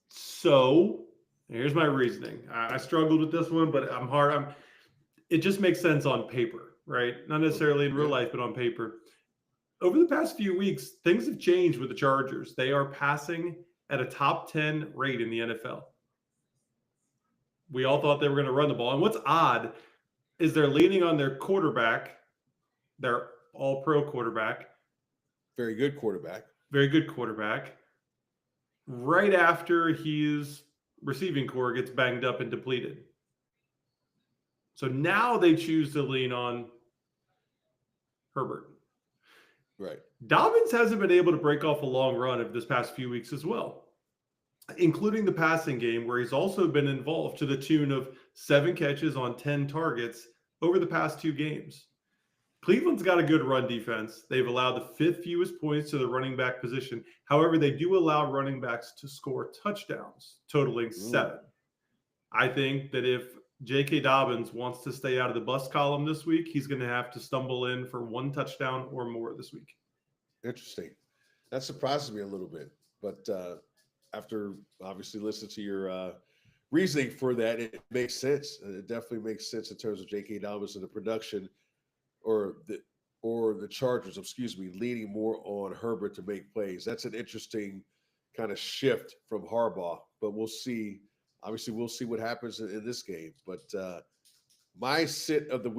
So here's my reasoning. I struggled with this one, but it just makes sense on paper, right? Not necessarily in real life, but on paper. Over the past few weeks, things have changed with the Chargers. They are passing at a top 10 rate in the NFL. We all thought they were going to run the ball. And what's odd is they're leaning on their quarterback, their all-pro quarterback, Very good quarterback. Very good quarterback. Right after his receiving core gets banged up and depleted. So now they choose to lean on Herbert. Right. Dobbins hasn't been able to break off a long run of this past few weeks as well, including the passing game, where he's also been involved to the tune of 7 catches on 10 targets over the past 2 games. Cleveland's got a good run defense. They've allowed the 5th fewest points to the running back position. However, they do allow running backs to score touchdowns, totaling 7. I think that if J.K. Dobbins wants to stay out of the bust column this week, he's going to have to stumble in for 1 touchdown or more this week. Interesting. That surprises me a little bit. But after obviously listening to your reasoning for that, it makes sense. It definitely makes sense in terms of J.K. Dobbins and the production or the Chargers, leaning more on Herbert to make plays. That's an interesting kind of shift from Harbaugh, but we'll see. Obviously, we'll see what happens in this game. But my sit of the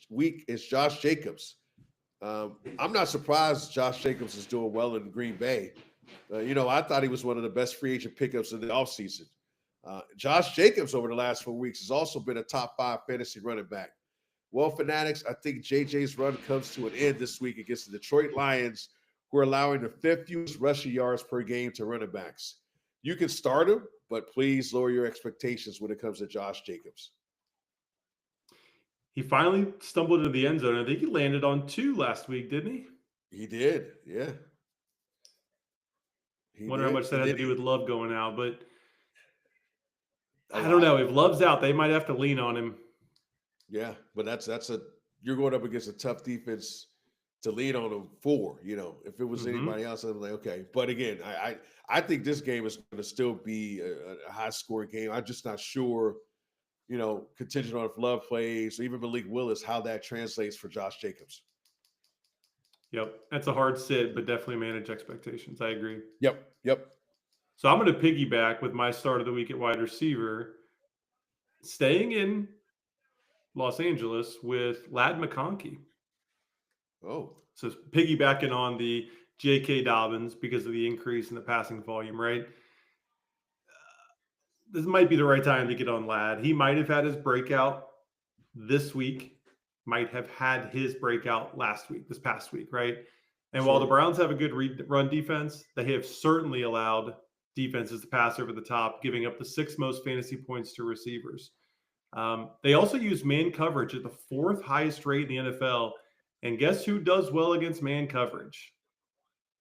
week is Josh Jacobs. I'm not surprised Josh Jacobs is doing well in Green Bay. I thought he was one of the best free agent pickups in the offseason. Josh Jacobs over the last 4 weeks has also been a top 5 fantasy running back. Well, Fanatics, I think JJ's run comes to an end this week against the Detroit Lions, who are allowing the 5th fewest rushing yards per game to running backs. You can start him, but please lower your expectations when it comes to Josh Jacobs. He finally stumbled into the end zone. I think he landed on 2 last week, didn't he? He did, yeah. Wonder how much that had to do with Love going out, but I don't know. If Love's out, they might have to lean on him. Yeah, but you're going up against a tough defense to lean on them for. If it was anybody else, I'm like, okay. But again, I think this game is going to still be a high scoring game. I'm just not sure, contingent on if Love plays, or even Malik Willis, how that translates for Josh Jacobs. Yep, that's a hard sit, but definitely manage expectations. I agree. Yep. So I'm going to piggyback with my start of the week at wide receiver, staying in Los Angeles with Ladd McConkey. Oh. So piggybacking on the J.K. Dobbins because of the increase in the passing volume, right? This might be the right time to get on Ladd. He might have had his breakout this week, might have had his breakout this past week, right? And while the Browns have a good run defense, they have certainly allowed defenses to pass over the top, giving up the 6th most fantasy points to receivers. They also use man coverage at the 4th highest rate in the NFL. And guess who does well against man coverage?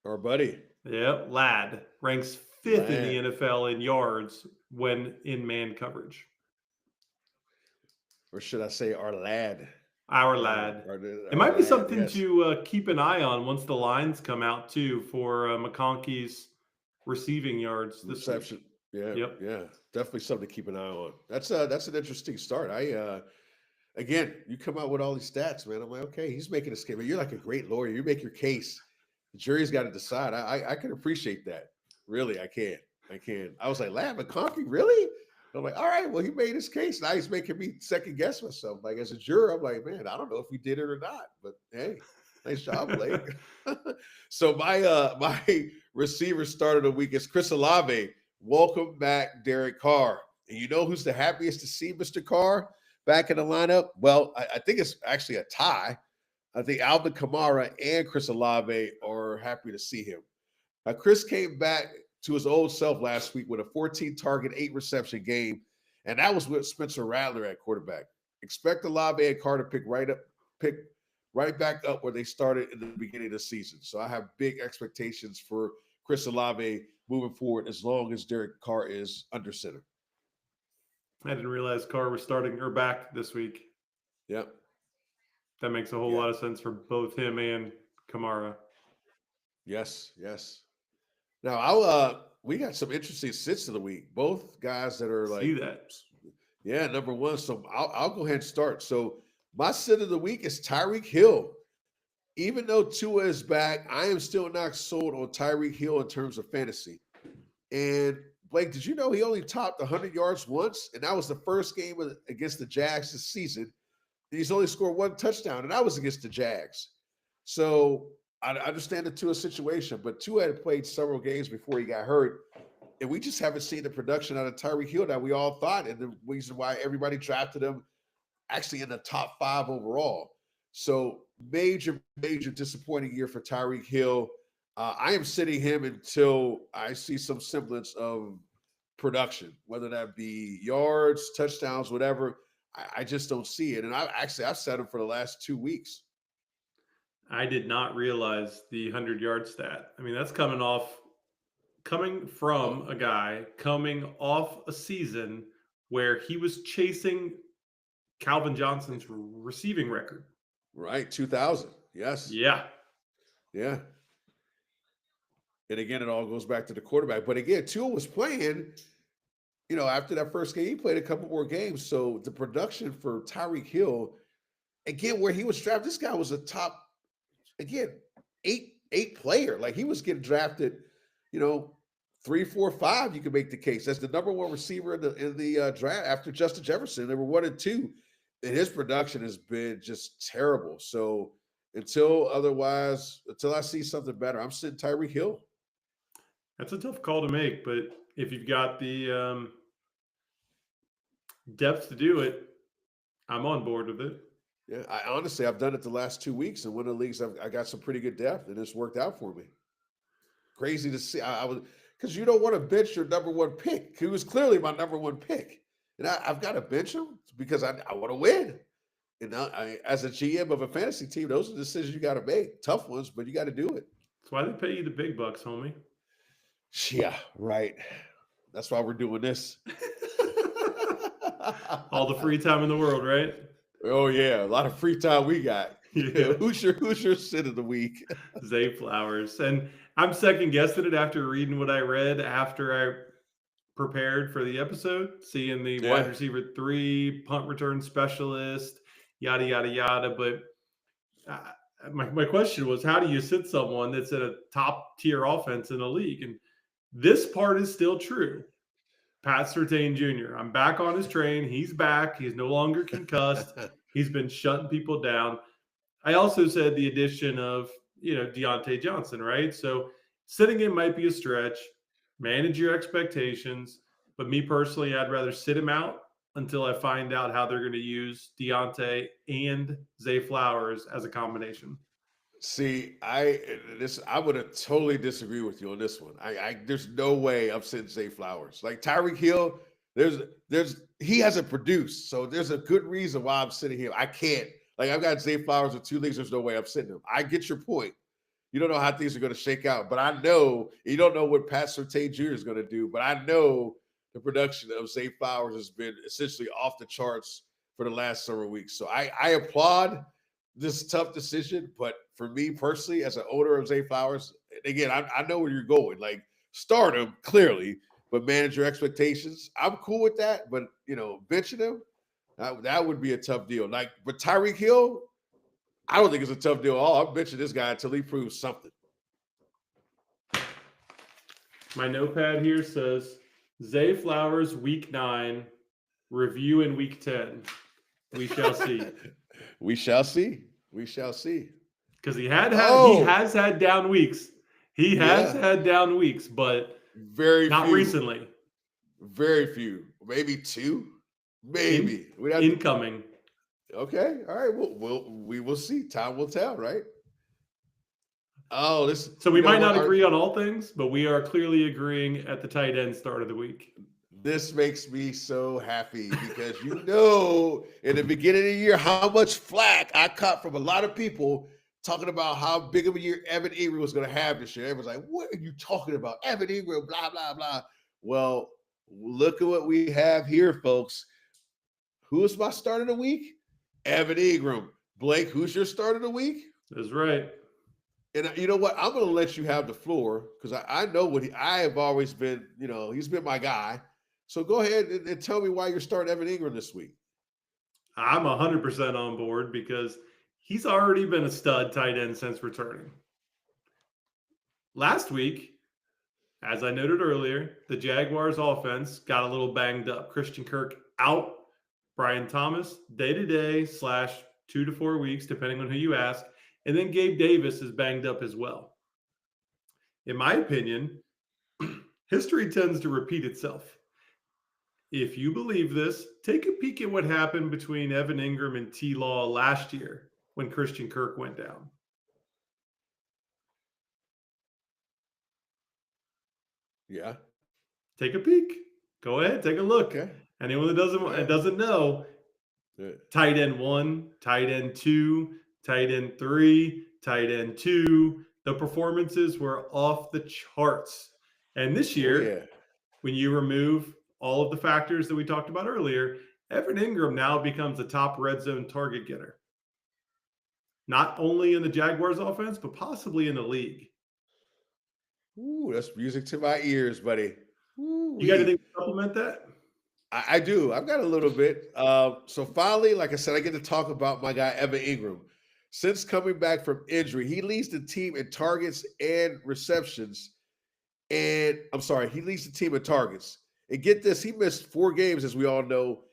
Our buddy. Yep, Ladd ranks 5th in the NFL in yards when in man coverage. Or should I say our lad? Our lad. It might be something to keep an eye on once the lines come out, too, for McConkey's receiving yards this reception. Week. Yeah. Definitely something to keep an eye on. That's an interesting start. Again, you come out with all these stats, man. I'm like, okay, he's making a scheme. You're like a great lawyer. You make your case. The jury's got to decide. I can appreciate that. Really, I can. I was like, Ladd McConkey, really? I'm like, all right, well, he made his case. Now he's making me second guess myself. Like, as a juror, I'm like, man, I don't know if he did it or not. But hey, nice job, Blake. So my receiver start of the week is Chris Olave. Welcome back, Derek Carr. And you know who's the happiest to see Mr. Carr back in the lineup? Well, I think it's actually a tie. I think Alvin Kamara and Chris Olave are happy to see him. Now, Chris came back to his old self last week with a 14-target, 8-reception game, and that was with Spencer Rattler at quarterback. Expect Olave and Carr to pick right back up where they started in the beginning of the season. So I have big expectations for Chris Olave moving forward as long as Derek Carr is under center. I didn't realize Carr was starting or back this week. Yep. That makes a whole lot of sense for both him and Kamara. Yes. Now we got some interesting sits of the week. Both guys that are like, see that. Yeah, number one. So I'll go ahead and start. So my sit of the week is Tyreek Hill. Even though Tua is back, I am still not sold on Tyreek Hill in terms of fantasy. And Blake, did you know he only topped 100 yards once? And that was the first game against the Jags this season. And he's only scored 1 touchdown, and that was against the Jags. So I understand the Tua situation, but Tua had played several games before he got hurt, and we just haven't seen the production out of Tyreek Hill that we all thought, and the reason why everybody drafted him actually in the top 5 overall. So major disappointing year for Tyreek Hill. I am sitting him until I see some semblance of production, whether that be yards, touchdowns, whatever. I just don't see it. And I've set him for the last 2 weeks. I did not realize the 100-yard stat. I mean, that's coming from a guy coming off a season where he was chasing Calvin Johnson's receiving record. Right, 2000. Yes. Yeah. Yeah. And again, it all goes back to the quarterback. But again, Tua was playing, after that first game, he played a couple more games. So the production for Tyreek Hill, again, where he was drafted, this guy was a top, again, eight player. Like he was getting drafted, 3, 4, 5. You can make the case as the number 1 receiver in the draft after Justin Jefferson. They were 1 and 2, and his production has been just terrible. So until I see something better, I'm sitting Tyreek Hill. That's a tough call to make, but if you've got the depth to do it, I'm on board with it. Yeah, I've done it the last 2 weeks, and one of the leagues I got some pretty good depth, and it's worked out for me. Crazy to see. I was, because you don't want to bench your number 1 pick. He was clearly my number 1 pick, and I've got to bench him because I want to win. And as a GM of a fantasy team, those are the decisions you got to make. Tough ones, but you got to do it. That's why they pay you the big bucks, homie. Yeah, right. That's why we're doing this. All the free time in the world, right? Oh yeah, a lot of free time we got. Yeah. Who's your sit of the week? Zay Flowers. And I'm second guessing it after reading what I read after I prepared for the episode, seeing the wide receiver 3, punt return specialist, yada, yada, yada. But my question was, how do you sit someone that's in a top tier offense in the league? And this part is still true. Pat Surtain Jr. I'm back on his train. He's back. He's no longer concussed. He's been shutting people down. I also said the addition of, Deontay Johnson, right? So sitting in might be a stretch. Manage your expectations. But me personally, I'd rather sit him out until I find out how they're going to use Deontay and Zay Flowers as a combination. See, I would have totally disagree with you on this one. There's no way I'm sitting Zay Flowers. Like Tyreek Hill, he hasn't produced, so there's a good reason why I'm sitting here. I can't. Like I've got Zay Flowers in 2 leagues. There's no way I'm sitting him. I get your point. You don't know how things are going to shake out, but I know you don't know what Pat Surtain Jr. is going to do. But I know the production of Zay Flowers has been essentially off the charts for the last several weeks. So I applaud this tough decision, but for me personally, as an owner of Zay Flowers, again, I know where you're going. Like start him clearly, but manage your expectations. I'm cool with that, but benching him, that would be a tough deal. Like, but Tyreek Hill, I don't think it's a tough deal at all. I'm benching this guy until he proves something. My notepad here says Zay Flowers week 9, review in week 10. We shall see. We shall see. We shall see. Because he has had down weeks. He has had down weeks, but not few. Recently. Very few. Maybe 2. Maybe. Incoming. Okay. All right. We will see. Time will tell, right? So we might not agree on all things, but we are clearly agreeing at the tight end start of the week. This makes me so happy because in the beginning of the year how much flack I caught from a lot of people talking about how big of a year Evan Ingram was going to have this year. Everyone's like, what are you talking about? Evan Ingram, blah, blah, blah. Well, look at what we have here, folks. Who is my start of the week? Evan Ingram. Blake, who's your start of the week? That's right. And you know what? I'm going to let you have the floor because I know I have always been, he's been my guy. So go ahead and tell me why you're starting Evan Ingram this week. I'm 100% on board because he's already been a stud tight end since returning. Last week, as I noted earlier, the Jaguars offense got a little banged up. Christian Kirk out. Brian Thomas, day-to-day / 2 to 4 weeks, depending on who you ask. And then Gabe Davis is banged up as well. In my opinion, history tends to repeat itself. If you believe this, take a peek at what happened between Evan Ingram and T. Law last year when Christian Kirk went down. Yeah. Take a peek. Go ahead, take a look. Okay. Anyone that doesn't know, tight end 1, tight end 2, tight end 3, tight end 2. The performances were off the charts. And this year, when you remove all of the factors that we talked about earlier, Evan Ingram now becomes a top red zone target getter. Not only in the Jaguars offense, but possibly in the league. Ooh, that's music to my ears, buddy. You got anything to supplement that? I do. I've got a little bit. So finally, like I said, I get to talk about my guy, Evan Ingram. Since coming back from injury, he leads the team in targets and receptions. And I'm sorry, he leads the team in targets. And get this, he missed 4 games, as we all know.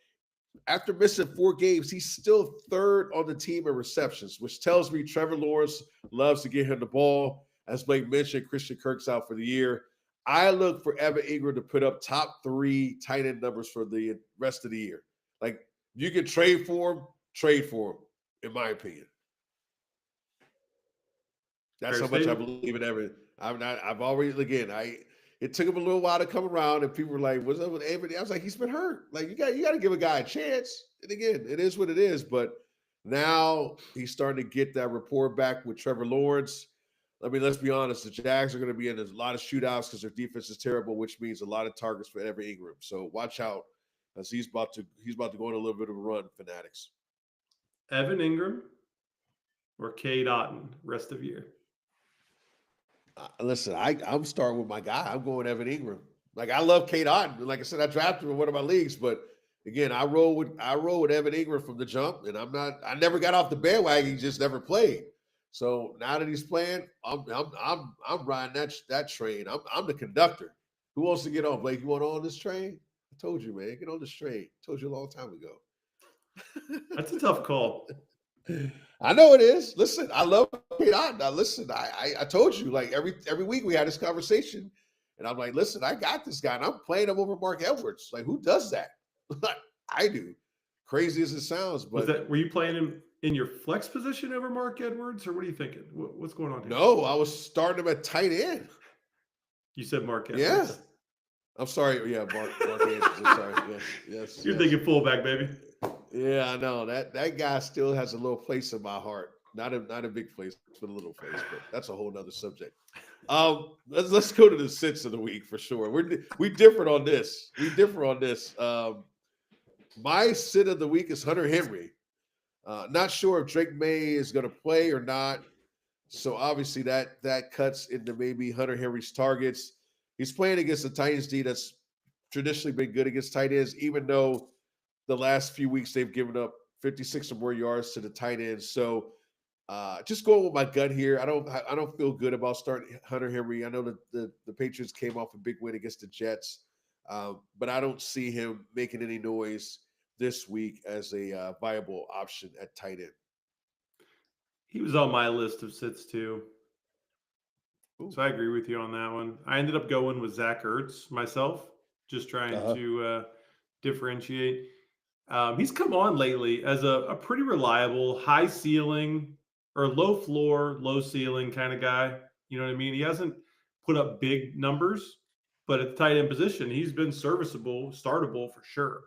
After missing 4 games, he's still 3rd on the team in receptions, which tells me Trevor Lawrence loves to get him the ball. As Blake mentioned, Christian Kirk's out for the year. I look for Evan Ingram to put up top 3 tight end numbers for the rest of the year. Like, you can trade for him, in my opinion. That's how much I believe in Evan. It took him a little while to come around, and people were like, what's up with Evan? I was like, he's been hurt. Like, you got to give a guy a chance. And again, it is what it is. But now he's starting to get that rapport back with Trevor Lawrence. I mean, let's be honest. The Jags are going to be in a lot of shootouts because their defense is terrible, which means a lot of targets for Evan Ingram. So watch out, as he's about to go on a little bit of a run, Fanatics. Evan Ingram or Cade Otton rest of year? Listen, I'm starting with my guy. I'm going Evan Ingram. Like, I love Cade Otton. Like I said, I drafted him in one of my leagues, but again, I roll with Evan Ingram from the jump, and I never got off the bandwagon. He just never played. So now that he's playing, I'm riding that train. I'm the conductor. Who wants to get on, Blake? You want on this train? I told you, man. Get on this train. I told you a long time ago. That's a tough call. I know it is. Listen, I love Cade Otton. Now, listen, I told you, like, every week we had this conversation, and I'm like, listen, I got this guy, and I'm playing him over Mark Edwards. Like, who does that? I do. Crazy as it sounds, but were you playing him in your flex position over Mark Edwards, or what are you thinking? What's going on here? No, I was starting him at tight end. You said Mark Edwards. Yeah. I'm sorry. Yeah, Mark Edwards. I'm sorry. Yes. You're thinking fullback, baby. Yeah, I know. That guy still has a little place in my heart. Not a big place, but a little place. But that's a whole nother subject. Let's go to the sits of the week for sure. We different on this. My sit of the week is Hunter Henry. Not sure if Drake May is going to play or not. So obviously that cuts into maybe Hunter Henry's targets. He's playing against the Titans D that's traditionally been good against tight ends, even though the last few weeks they've given up 56 or more yards to the tight ends. So just going with my gut here. I don't feel good about starting Hunter Henry. I know that the Patriots came off a big win against the Jets, but I don't see him making any noise this week as a viable option at tight end. He was on my list of sits too. Ooh. So I agree with you on that one. I ended up going with Zach Ertz myself, just trying to differentiate. He's come on lately as a pretty reliable, high ceiling or low floor, low ceiling kind of guy. You know what I mean? He hasn't put up big numbers, but at the tight end position, he's been serviceable, startable for sure.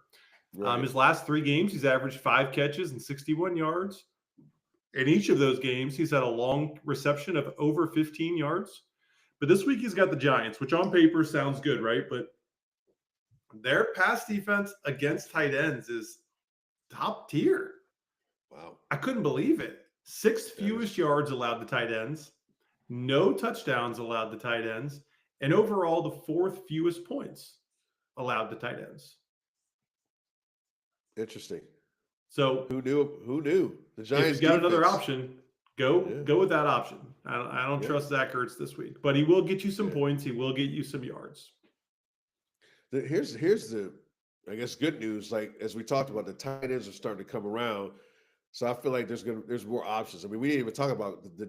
Right. His last 3 games, he's averaged 5 catches and 61 yards. In each of those games, he's had a long reception of over 15 yards. But this week he's got the Giants, which on paper sounds good, right? But their pass defense against tight ends is top tier. Wow. I couldn't believe it. 6th fewest yards allowed to tight ends, no touchdowns allowed to tight ends, and overall the 4th fewest points allowed to tight ends. Interesting. So who knew? The Giants if you got another option, go with that option. I don't trust Zach Ertz this week, but he will get you some points. He will get you some yards. Here's the, I guess, good news. Like, as we talked about, the tight ends are starting to come around. So I feel like there's more options. I mean, we didn't even talk about the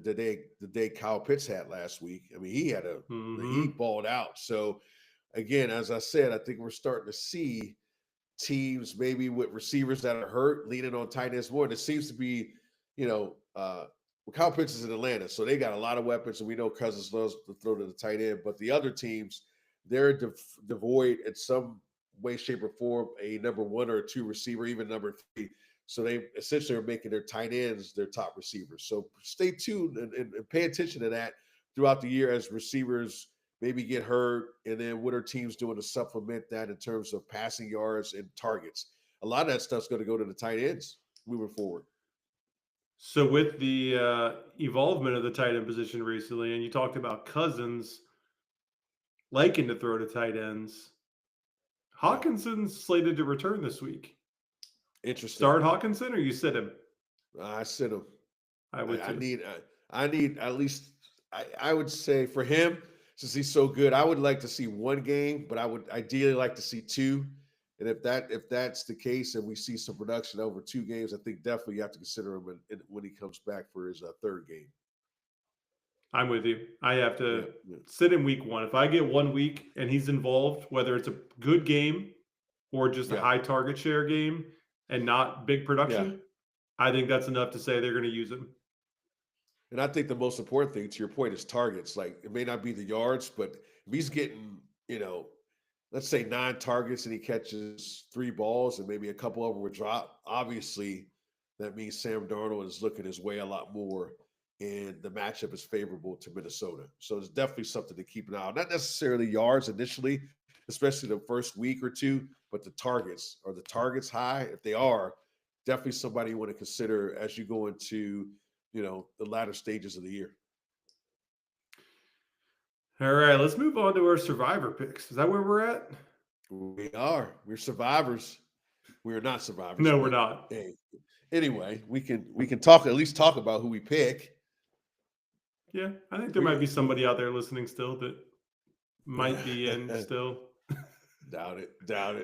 day Kyle Pitts had last week. I mean, he Hmm. balled out. So again, as I said, I think we're starting to see teams maybe with receivers that are hurt leaning on tight ends more. And it seems to be, well, Kyle Pitts is in Atlanta, so they got a lot of weapons, and we know Cousins loves to throw to the tight end. But the other teams, they're devoid in some way, shape, or form a number one or two receiver, even number three. So they essentially are making their tight ends their top receivers. So stay tuned and pay attention to that throughout the year as receivers maybe get hurt, and then what are teams doing to supplement that in terms of passing yards and targets? A lot of that stuff's going to go to the tight ends moving forward. So with the evolvement of the tight end position recently, and you talked about Cousins liking to throw to tight ends, Yeah, Hawkinson's slated to return this week. interesting. Start Hawkinson, or you sit him? I said him. I I, would I too. need I need at least I would say for him, since he's so good, I would like to see one game, but I would ideally like to see two. And if that's the case, and we see some production over 2 games, I think definitely you have to consider him when he comes back for his third game. I'm with you. I have Yeah, to yeah, sit in week one. If I get 1 week and he's involved, whether it's a good game or just a yeah, high target share game and not big yeah. production, I think that's enough to say they're going to use him. And I think the most important thing, to your point, is targets. Like it may not be the yards, but if he's getting, let's say 9 targets and he catches 3 balls and maybe a couple of them would drop, obviously that means Sam Darnold is looking his way a lot more, and the matchup is favorable to Minnesota. So it's definitely something to keep an eye on. Not necessarily yards initially, especially the first week or two, but the targets. Are the targets high? If they are, definitely somebody you want to consider as you go into the latter stages of the year. All right, let's move on to our survivor picks. Is that where we're at? We're survivors. We are not survivors, No, we're but not. hey, anyway, we can talk, at least talk about who we pick. Yeah, I think there might We be somebody out there listening still that might be in still. doubt it,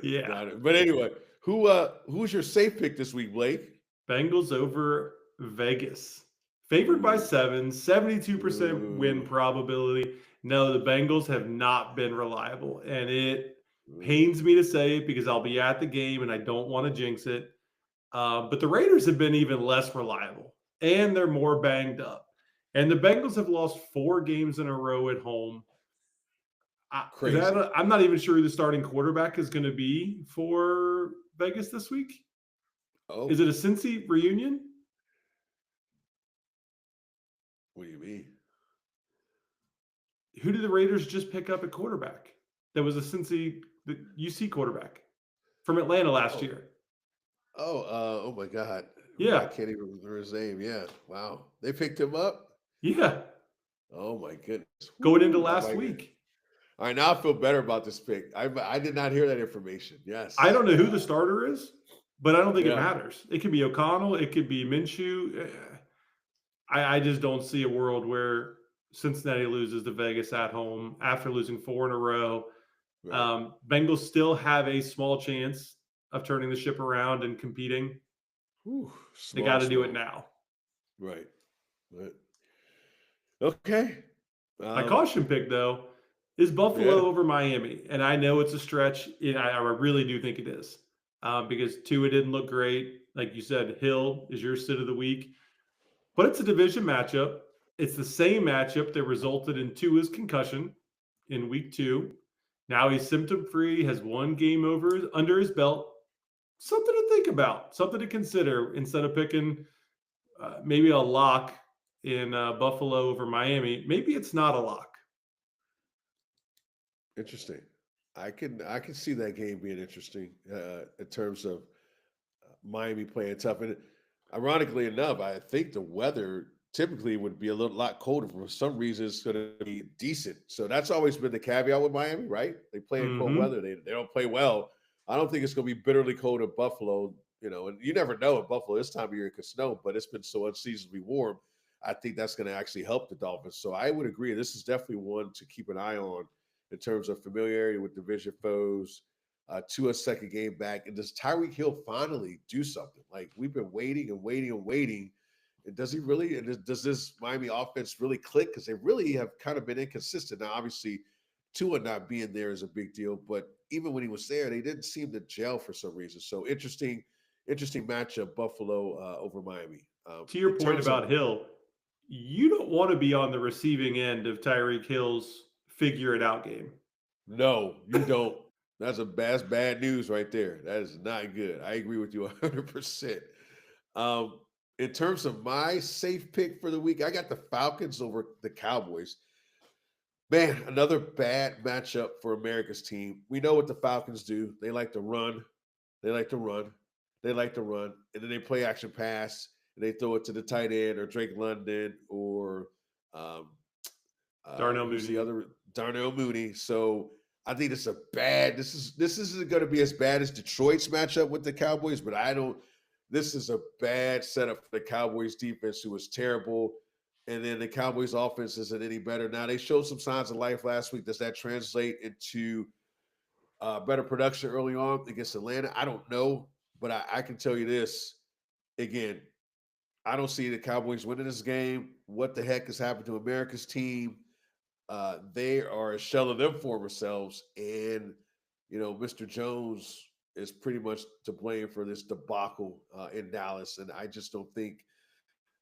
Yeah. doubt it. But anyway, who's your safe pick this week, Blake? Bengals over Vegas. Favored by Ooh, 7, 72% win ooh, probability. No, the Bengals have not been reliable. And it ooh. pains me to say it because I'll be at the game and I don't want to jinx it. But the Raiders have been even less reliable and they're more banged up. And the Bengals have lost 4 games in a row at home. Crazy. I'm not even sure who the starting quarterback is going to be for Vegas this week. Is Oh, it a Cincy reunion? what do you mean? Who did the Raiders just pick up at quarterback? That was a Cincy, the UC quarterback from Atlanta last Oh, year. oh my God. I Yeah, can't even remember his name. Yeah. Wow. They picked him up. yeah. Oh my goodness. Going into Woo, that last might get. week, All right, now I feel better about this pick. I did not hear that information. I Yes. don't know who the Wow. starter is, but I don't think it Yeah. matters. It could be O'Connell, it could be Minshew. I just don't see a world where Cincinnati loses to Vegas at home after losing 4 in a row. Right. Bengals still have a small chance of turning the ship around and competing. Whew, They got small, to do it small. now. Right. Right. Okay. My Um, caution pick, though, is Buffalo yeah. over Miami. And I know it's a stretch. I really do think it is because Tua didn't look great. Like you said, Hill is your sit of the week. But it's a division matchup. It's the same matchup that resulted in Tua's concussion in week 2. Now he's symptom free, has 1 game under his belt. Something to think about, something to consider instead of picking maybe a lock in Buffalo over Miami. Maybe it's not a lock. Interesting. I can see that game being interesting in terms of Miami playing tough. And ironically enough, I think the weather typically would be a lot colder. For some reason, it's going to be decent. So that's always been the caveat with Miami, right? They play in cold Mm-hmm. weather. They don't play well. I don't think it's going to be bitterly cold in Buffalo. And you never know in Buffalo this time of year it could snow, but it's been so unseasonably warm. I think that's going to actually help the Dolphins. So I would agree. This is definitely one to keep an eye on in terms of familiarity with division foes. to a second game back. And does Tyreek Hill finally do something? Like, we've been waiting and waiting and waiting. And does he really? And does this Miami offense really click? Because they really have kind of been inconsistent. Now, obviously, Tua not being there is a big deal, but even when he was there, they didn't seem to gel for some reason. So interesting matchup, Buffalo over Miami. To your In point terms about of Hill, you don't want to be on the receiving end of Tyreek Hill's figure it out game. no, you don't. That's bad news right there. That is not good. I agree with you 100%. In terms of my safe pick for the week, I got the Falcons over the Cowboys. Man, another bad matchup for America's team. We know what the Falcons do. They like to run. They like to run. They like to run. And then they play action pass and they throw it to the tight end or Drake London or Darnell who's Mooney. the other? Darnell Mooney. So I think it's a bad. This isn't going to be as bad as Detroit's matchup with the Cowboys, but I don't. This is a bad setup for the Cowboys defense, who was terrible. And then the Cowboys offense isn't any better. Now, they showed some signs of life last week. Does that translate into better production early on against Atlanta? I don't know, but I can tell you this. Again, I don't see the Cowboys winning this game. What the heck has happened to America's team? They are a shell of them former selves. And, Mr. Jones is pretty much to blame for this debacle in Dallas. And I just don't think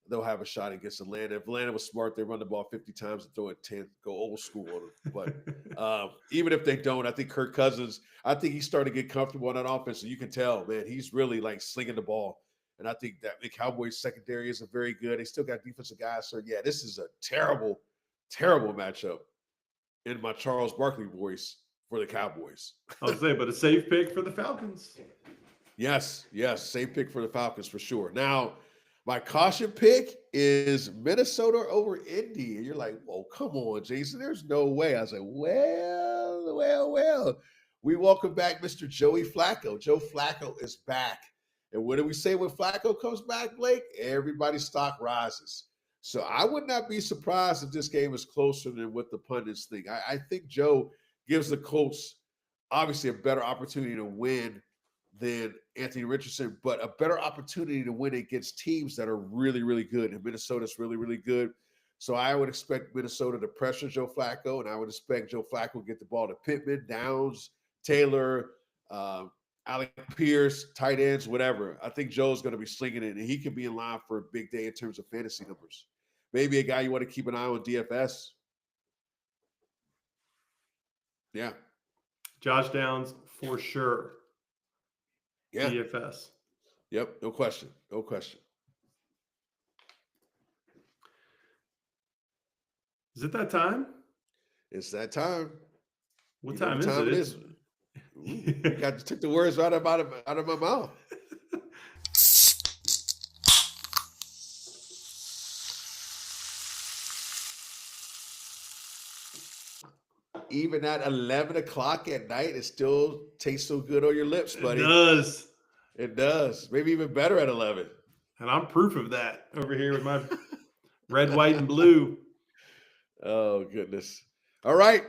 they'll have a shot against Atlanta. If Atlanta was smart, they run the ball 50 times and throw it 10, go old school on them. But even if they don't, I think Kirk Cousins, I think he's starting to get comfortable on that offense. And you can tell, man, he's really like slinging the ball. And I think that the Cowboys secondary isn't very good. They still got defensive guys. So, yeah, this is a terrible, terrible matchup in my Charles Barkley voice for the Cowboys. I'll say, but a safe pick for the Falcons. Yes, safe pick for the Falcons for sure. Now, my caution pick is Minnesota over Indy. And you're like, "Whoa, come on, Jason. There's no way." I was like, well. We welcome back Mr. Joey Flacco. Joe Flacco is back. And what do we say when Flacco comes back, Blake? Everybody's stock rises. So I would not be surprised if this game is closer than what the pundits think. I think Joe gives the Colts obviously a better opportunity to win than Anthony Richardson, but a better opportunity to win against teams that are really, really good. And Minnesota's really, really good. So I would expect Minnesota to pressure Joe Flacco, and I would expect Joe Flacco to get the ball to Pittman, Downs, Taylor, Alec Pierce, tight ends, whatever. I think Joe's going to be slinging it, and he can be in line for a big day in terms of fantasy numbers. Maybe a guy you want to keep an eye on DFS. Yeah. Josh Downs for sure. Yeah. DFS. Yep. No question. No question. Is it that time? It's that time. What time is it? You took the words right out of my mouth. Even at 11 o'clock at night, it still tastes so good on your lips, buddy. It does. It does. Maybe even better at 11. And I'm proof of that over here with my red, white, and blue. Oh, goodness. All right.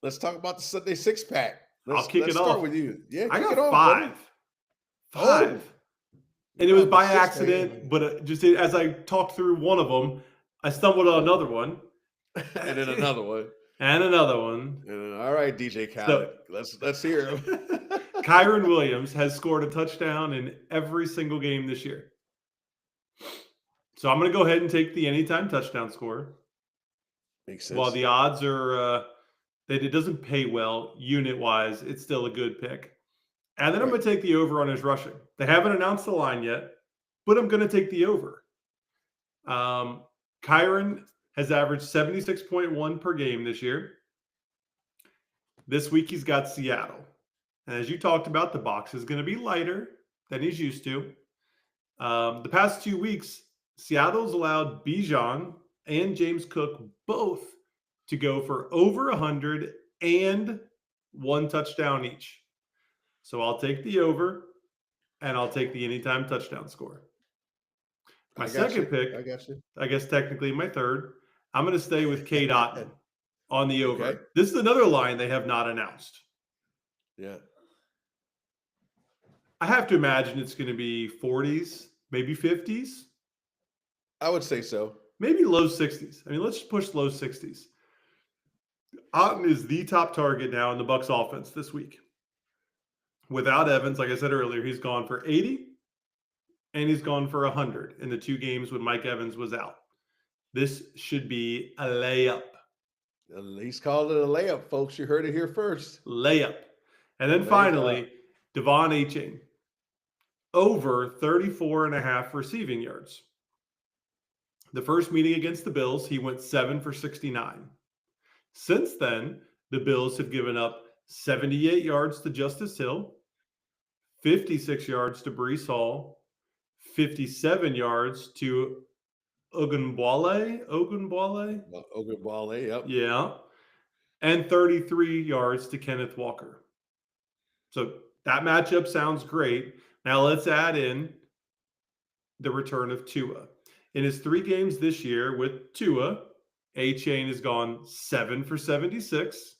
Let's talk about the Sunday six-pack. I'll kick it off. Start with you. Yeah, I got it off, five. Buddy. And it was by accident, but just as I talked through one of them, I stumbled on another one. And then another one. And another one. All right, DJ Khaled. Let's hear him. Kyren Williams has scored a touchdown in every single game this year. So I'm going to go ahead and take the anytime touchdown score. Makes sense. While the odds are that it doesn't pay well unit-wise, it's still a good pick. And then I'm going to take the over on his rushing. They haven't announced the line yet, but I'm going to take the over. Kyren has averaged 76.1 per game this year. This week he's got Seattle. And as you talked about, the box is going to be lighter than he's used to. The past 2 weeks, Seattle's allowed Bijan and James Cook both to go for over 100 and 1 touchdown each. So I'll take the over, and I'll take the anytime touchdown score. My second pick, I guess technically my third, I'm going to stay with Cade Otton on the over. Okay. This is another line they have not announced. Yeah. I have to imagine it's going to be 40s, maybe 50s, I would say so. maybe low 60s. I mean, let's just push low 60s. Otton is the top target now in the Bucs offense this week. Without Evans, like I said earlier, he's gone for 80 and he's gone for 100 in the 2 games when Mike Evans was out. This should be a layup. He's called it a layup, folks. You heard it here first. Layup. And then finally, Devon Achane, over 34.5 receiving yards. The first meeting against the Bills, he went 7 for 69. Since then, the Bills have given up 78 yards to Justice Hill, 56 yards to Breece Hall, 57 yards to Ogunbowale, yep. Yeah. And 33 yards to Kenneth Walker. So that matchup sounds great. Now let's add in the return of Tua. In his 3 games this year with Tua, Achane has gone 7 for 76,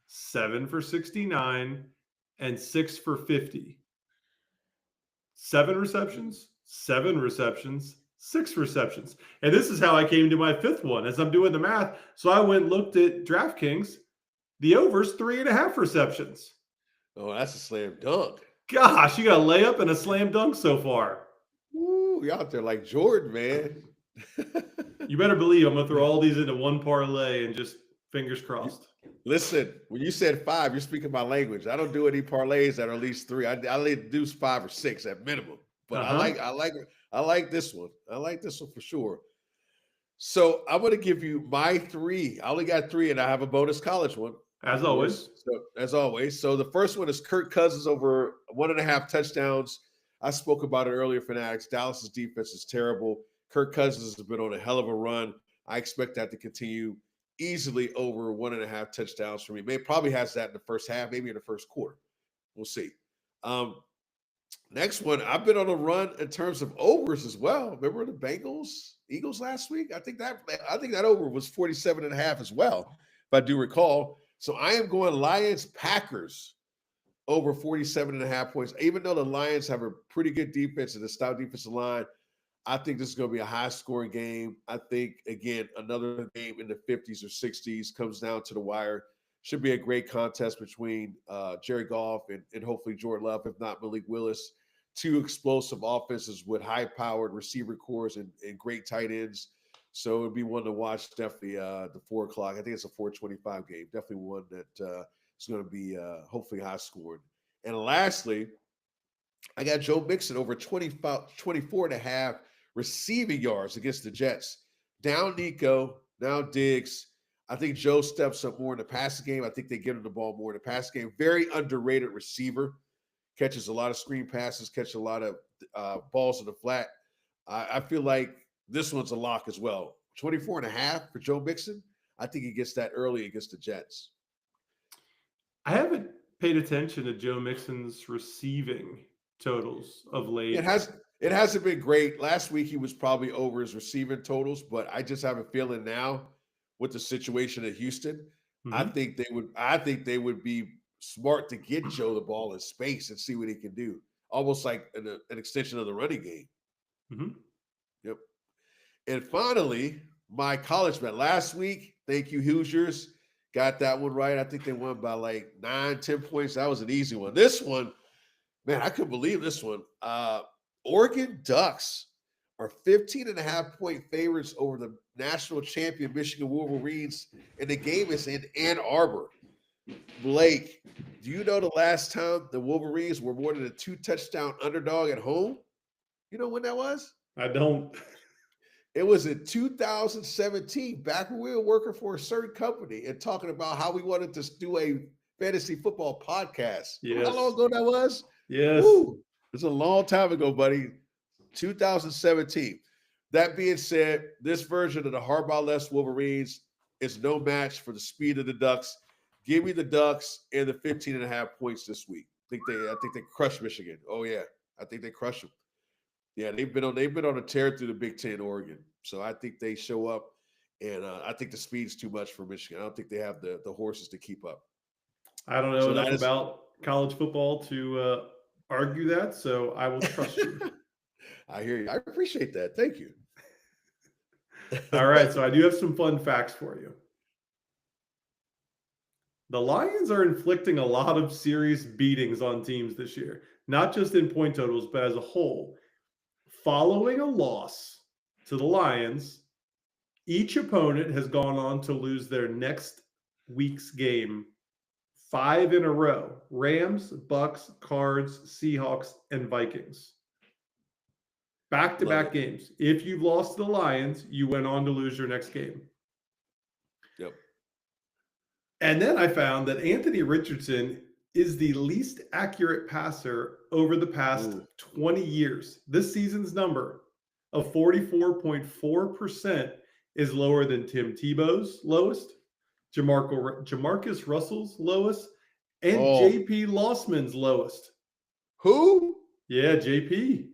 7 for 69, and 6 for 50. 7 receptions, 7 receptions, 6 receptions. And this is how I came to my 5th one as I'm doing the math. So I went and looked at DraftKings. The over's 3.5 receptions. Oh, that's a slam dunk. Gosh, you got a layup and a slam dunk so far. Woo, you're out there like Jordan, man. You better believe I'm going to throw all these into one parlay and just fingers crossed. Listen, when you said 5, you're speaking my language. I don't do any parlays that are at least 3. I do 5 or 6 at minimum. But I like this one. I like this one for sure. So I'm going to give you my 3. I only got 3, and I have a bonus college one. As always. So the first one is Kirk Cousins over 1.5 touchdowns. I spoke about it earlier, Fanatics. Dallas's defense is terrible. Kirk Cousins has been on a hell of a run. I expect that to continue easily over 1.5 touchdowns for me. Maybe probably has that in the first half, maybe in the first quarter. We'll see. Next one, I've been on a run in terms of overs as well. Remember the Bengals, Eagles last week? I think that over was 47.5 as well, if I do recall. So I am going Lions Packers over 47.5 points. Even though the Lions have a pretty good defense and a stout defensive line, I think this is going to be a high-scoring game. I think, again, another game in the 50s or 60s comes down to the wire. Should be a great contest between Jared Goff and hopefully Jordan Love, if not Malik Willis. 2 explosive offenses with high-powered receiver cores and great tight ends. So it would be one to watch, definitely the 4 o'clock. I think it's a 4:25 game. Definitely one that is going to be hopefully high-scoring. And lastly, I got Joe Mixon over 24.5 receiving yards against the Jets. Down Nico, now Diggs. I think Joe steps up more in the passing game. I think they get him the ball more in the passing game. Very underrated receiver. Catches a lot of screen passes, catches a lot of balls in the flat. I feel like this one's a lock as well. 24.5 for Joe Mixon. I think he gets that early against the Jets. I haven't paid attention to Joe Mixon's receiving totals of late. It hasn't been great. Last week he was probably over his receiving totals, but I just have a feeling now with the situation at Houston, I think they would be smart to get Joe the ball in space and see what he can do. Almost like an extension of the running game. Yep. And finally, my college bet last week. Thank you, Hoosiers. Got that one right. I think they won by like 9-10 points. That was an easy one. This one, man, I couldn't believe this one. Oregon Ducks are 15.5 point favorites over the national champion Michigan Wolverines, and the game is in Ann Arbor. Blake, do you know the last time the Wolverines were more than a 2-touchdown underdog at home? You know when that was? I don't. It was in 2017, back when we were working for a certain company and talking about how we wanted to do a fantasy football podcast. Yes. How long ago that was? Yes. Woo, it's a long time ago, buddy. 2017. That being said, this version of the Harbaugh-less Wolverines is no match for the speed of the Ducks. Give me the Ducks and the 15.5 points this week. I think they crushed Michigan. Oh yeah, I think they crushed them. Yeah, they've been on a tear through the Big Ten, Oregon. So I think they show up, and I think the speed's too much for Michigan. I don't think they have the horses to keep up. I don't know enough about college football to argue that, so I will trust you. I hear you. I appreciate that. Thank you. All right, so I do have some fun facts for you. The Lions are inflicting a lot of serious beatings on teams this year, not just in point totals, but as a whole. Following a loss to the Lions, each opponent has gone on to lose their next week's game 5 in a row. Rams, Bucks, Cards, Seahawks, and Vikings. Back-to-back games. If you've lost to the Lions, you went on to lose your next game. Yep. And then I found that Anthony Richardson is the least accurate passer over the past 20 years. This season's number of 44.4% is lower than Tim Tebow's lowest, Jamarcus Russell's lowest, and JP Lossman's lowest. Who? Yeah, JP.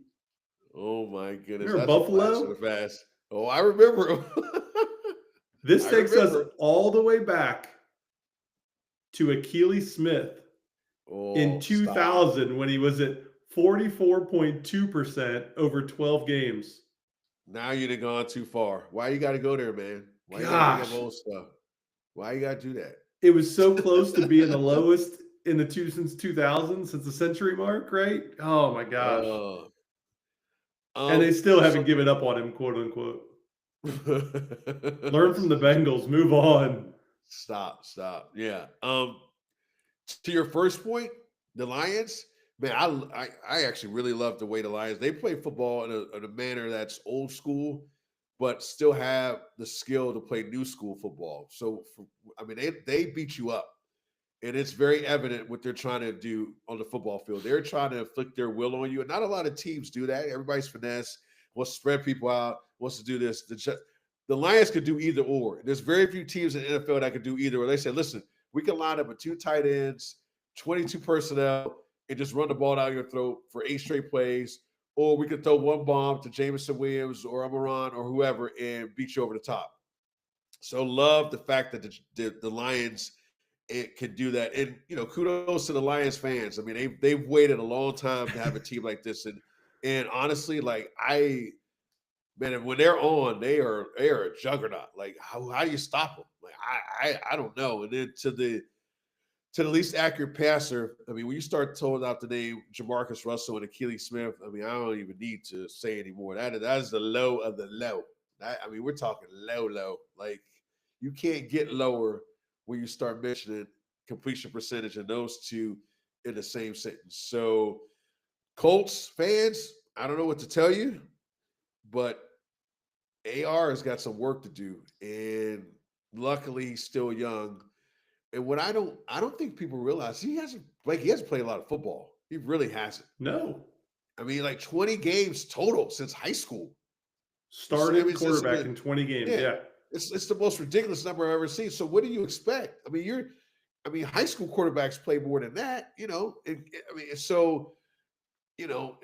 Oh my goodness. Remember Buffalo? Fast. Oh, I remember him. This takes us all the way back to Akili Smith in 2000 when he was at 44.2% over 12 games. Now you've gone too far. Why you got to go there, man? Why you got to bring up old stuff? Why you got to do that? It was so close to being the lowest in the since 2000, since the century mark, right? Oh my gosh. And they still haven't given up on him, quote unquote. Learn from the Bengals. Move on. Stop. Yeah. To your first point, the Lions, man, I actually really love the way the Lions, they play football in a manner that's old school, but still have the skill to play new school football. So, they beat you up. And it's very evident what they're trying to do on the football field. They're trying to inflict their will on you. And not a lot of teams do that. Everybody's finesse, wants to spread people out, wants to do this. The Lions could do either or. There's very few teams in the NFL that could do either or. They say, listen, we can line up with 2 tight ends, 22 personnel, and just run the ball down your throat for 8 straight plays. Or we could throw one bomb to Jameson Williams or Amaron or whoever and beat you over the top. So love the fact that the Lions can do that. And, kudos to the Lions fans. I mean, they've waited a long time to have a team like this. And honestly, like man, when they're on, they are a juggernaut. Like, how do you stop them? Like, I don't know. And then to the least accurate passer, I mean, when you start throwing out the name Jamarcus Russell and Akili Smith, I mean, I don't even need to say anymore. That is the low of the low. We're talking low. Like, you can't get lower when you start mentioning completion percentage and those two in the same sentence. So, Colts fans, I don't know what to tell you, but AR has got some work to do, and luckily he's still young. And what I don't think people realize, he hasn't played a lot of football. He really hasn't. No. I mean, like 20 games total since high school. Starting quarterback in 20 games. Yeah. It's the most ridiculous number I've ever seen. So what do you expect? I mean, high school quarterbacks play more than that, and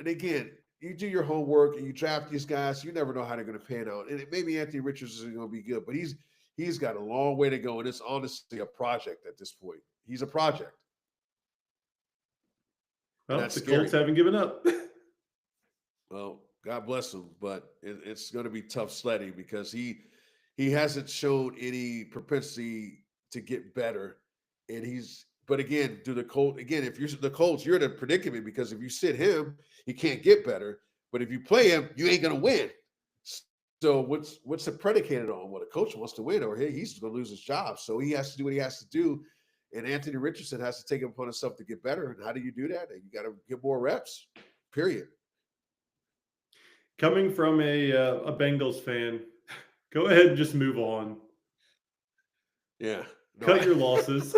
again, you do your homework and you draft these guys, you never know how they're going to pan out. And maybe Anthony Richardson is going to be good, but he's got a long way to go. And it's honestly a project at this point. He's a project. Well, the Colts haven't given up. Well, God bless him, but it's going to be tough sledding because he hasn't shown any propensity to get better. And but again, if you're the Colts, you're in a predicament because if you sit him, he can't get better. But if you play him, you ain't going to win. So what's it predicated on? Well, the coach wants to win, or he's going to lose his job. So he has to do what he has to do. And Anthony Richardson has to take it upon himself to get better. And how do you do that? You got to get more reps, period. Coming from a Bengals fan, go ahead and just move on. Yeah. Cut your losses.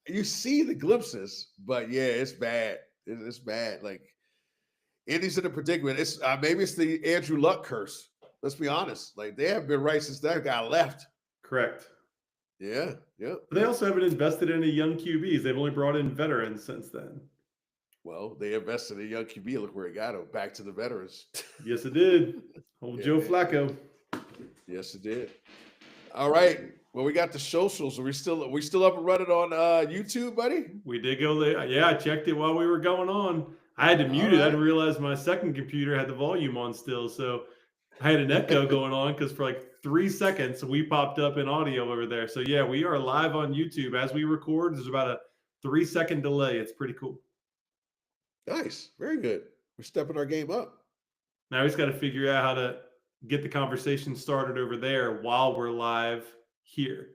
You see the glimpses, but yeah, it's bad. It's bad. Like, Indy's in a predicament. Maybe it's the Andrew Luck curse. Let's be honest. Like, they haven't been right since that guy left. Correct. Yeah. But they also haven't invested in any young QBs. They've only brought in veterans since then. Well, they invested in a young QB. Look where it got him. Back to the veterans. Yes, it did. Joe Flacco. Yes, it did. All right. Well, we got the socials. Are we still up and running on YouTube, buddy? We did go there. Yeah, I checked it while we were going on. I had to mute it. I didn't realize my second computer had the volume on still. So I had an echo going on because for like 3 seconds we popped up in audio over there. So yeah, we are live on YouTube as we record. There's about a 3-second delay. It's pretty cool. Nice. Very good. We're stepping our game up. Now we just got to figure out how to get the conversation started over there while we're live here.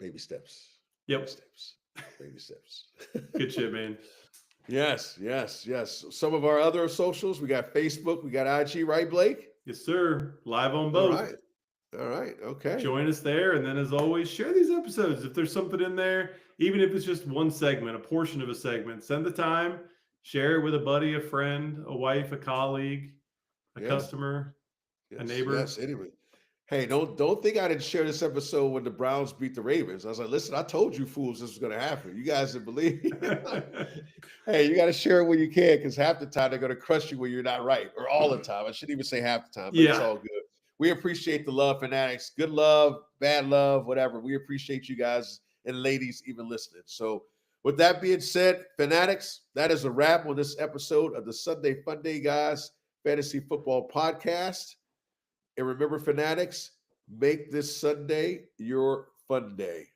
Baby steps. Yep. Baby steps. Baby steps. Good shit, man. Yes. Some of our other socials, we got Facebook, we got IG, right, Blake? Yes, sir. Live on both. All right. Okay. Join us there. And then as always, share these episodes. If there's something in there, even if it's just one segment, a portion of a segment, send the time, share it with a buddy, a friend, a wife, a colleague, a customer, a neighbor. Yes, anyway. Hey, don't think I didn't share this episode when the Browns beat the Ravens. I was like, listen, I told you fools this was going to happen. You guys didn't believe me. Hey, you got to share it when you can, because half the time they're going to crush you when you're not right, or all the time. I shouldn't even say half the time, but it's all good. We appreciate the love, fanatics. Good love, bad love, whatever. We appreciate you guys and ladies even listening. So with that being said, fanatics, that is a wrap on this episode of the Sunday Fun Day Guys Fantasy Football Podcast. And remember, fanatics, make this Sunday your fun day.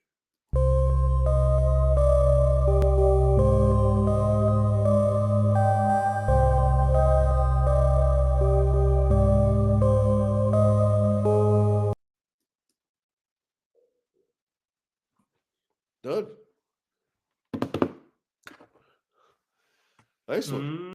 Done. Nice one.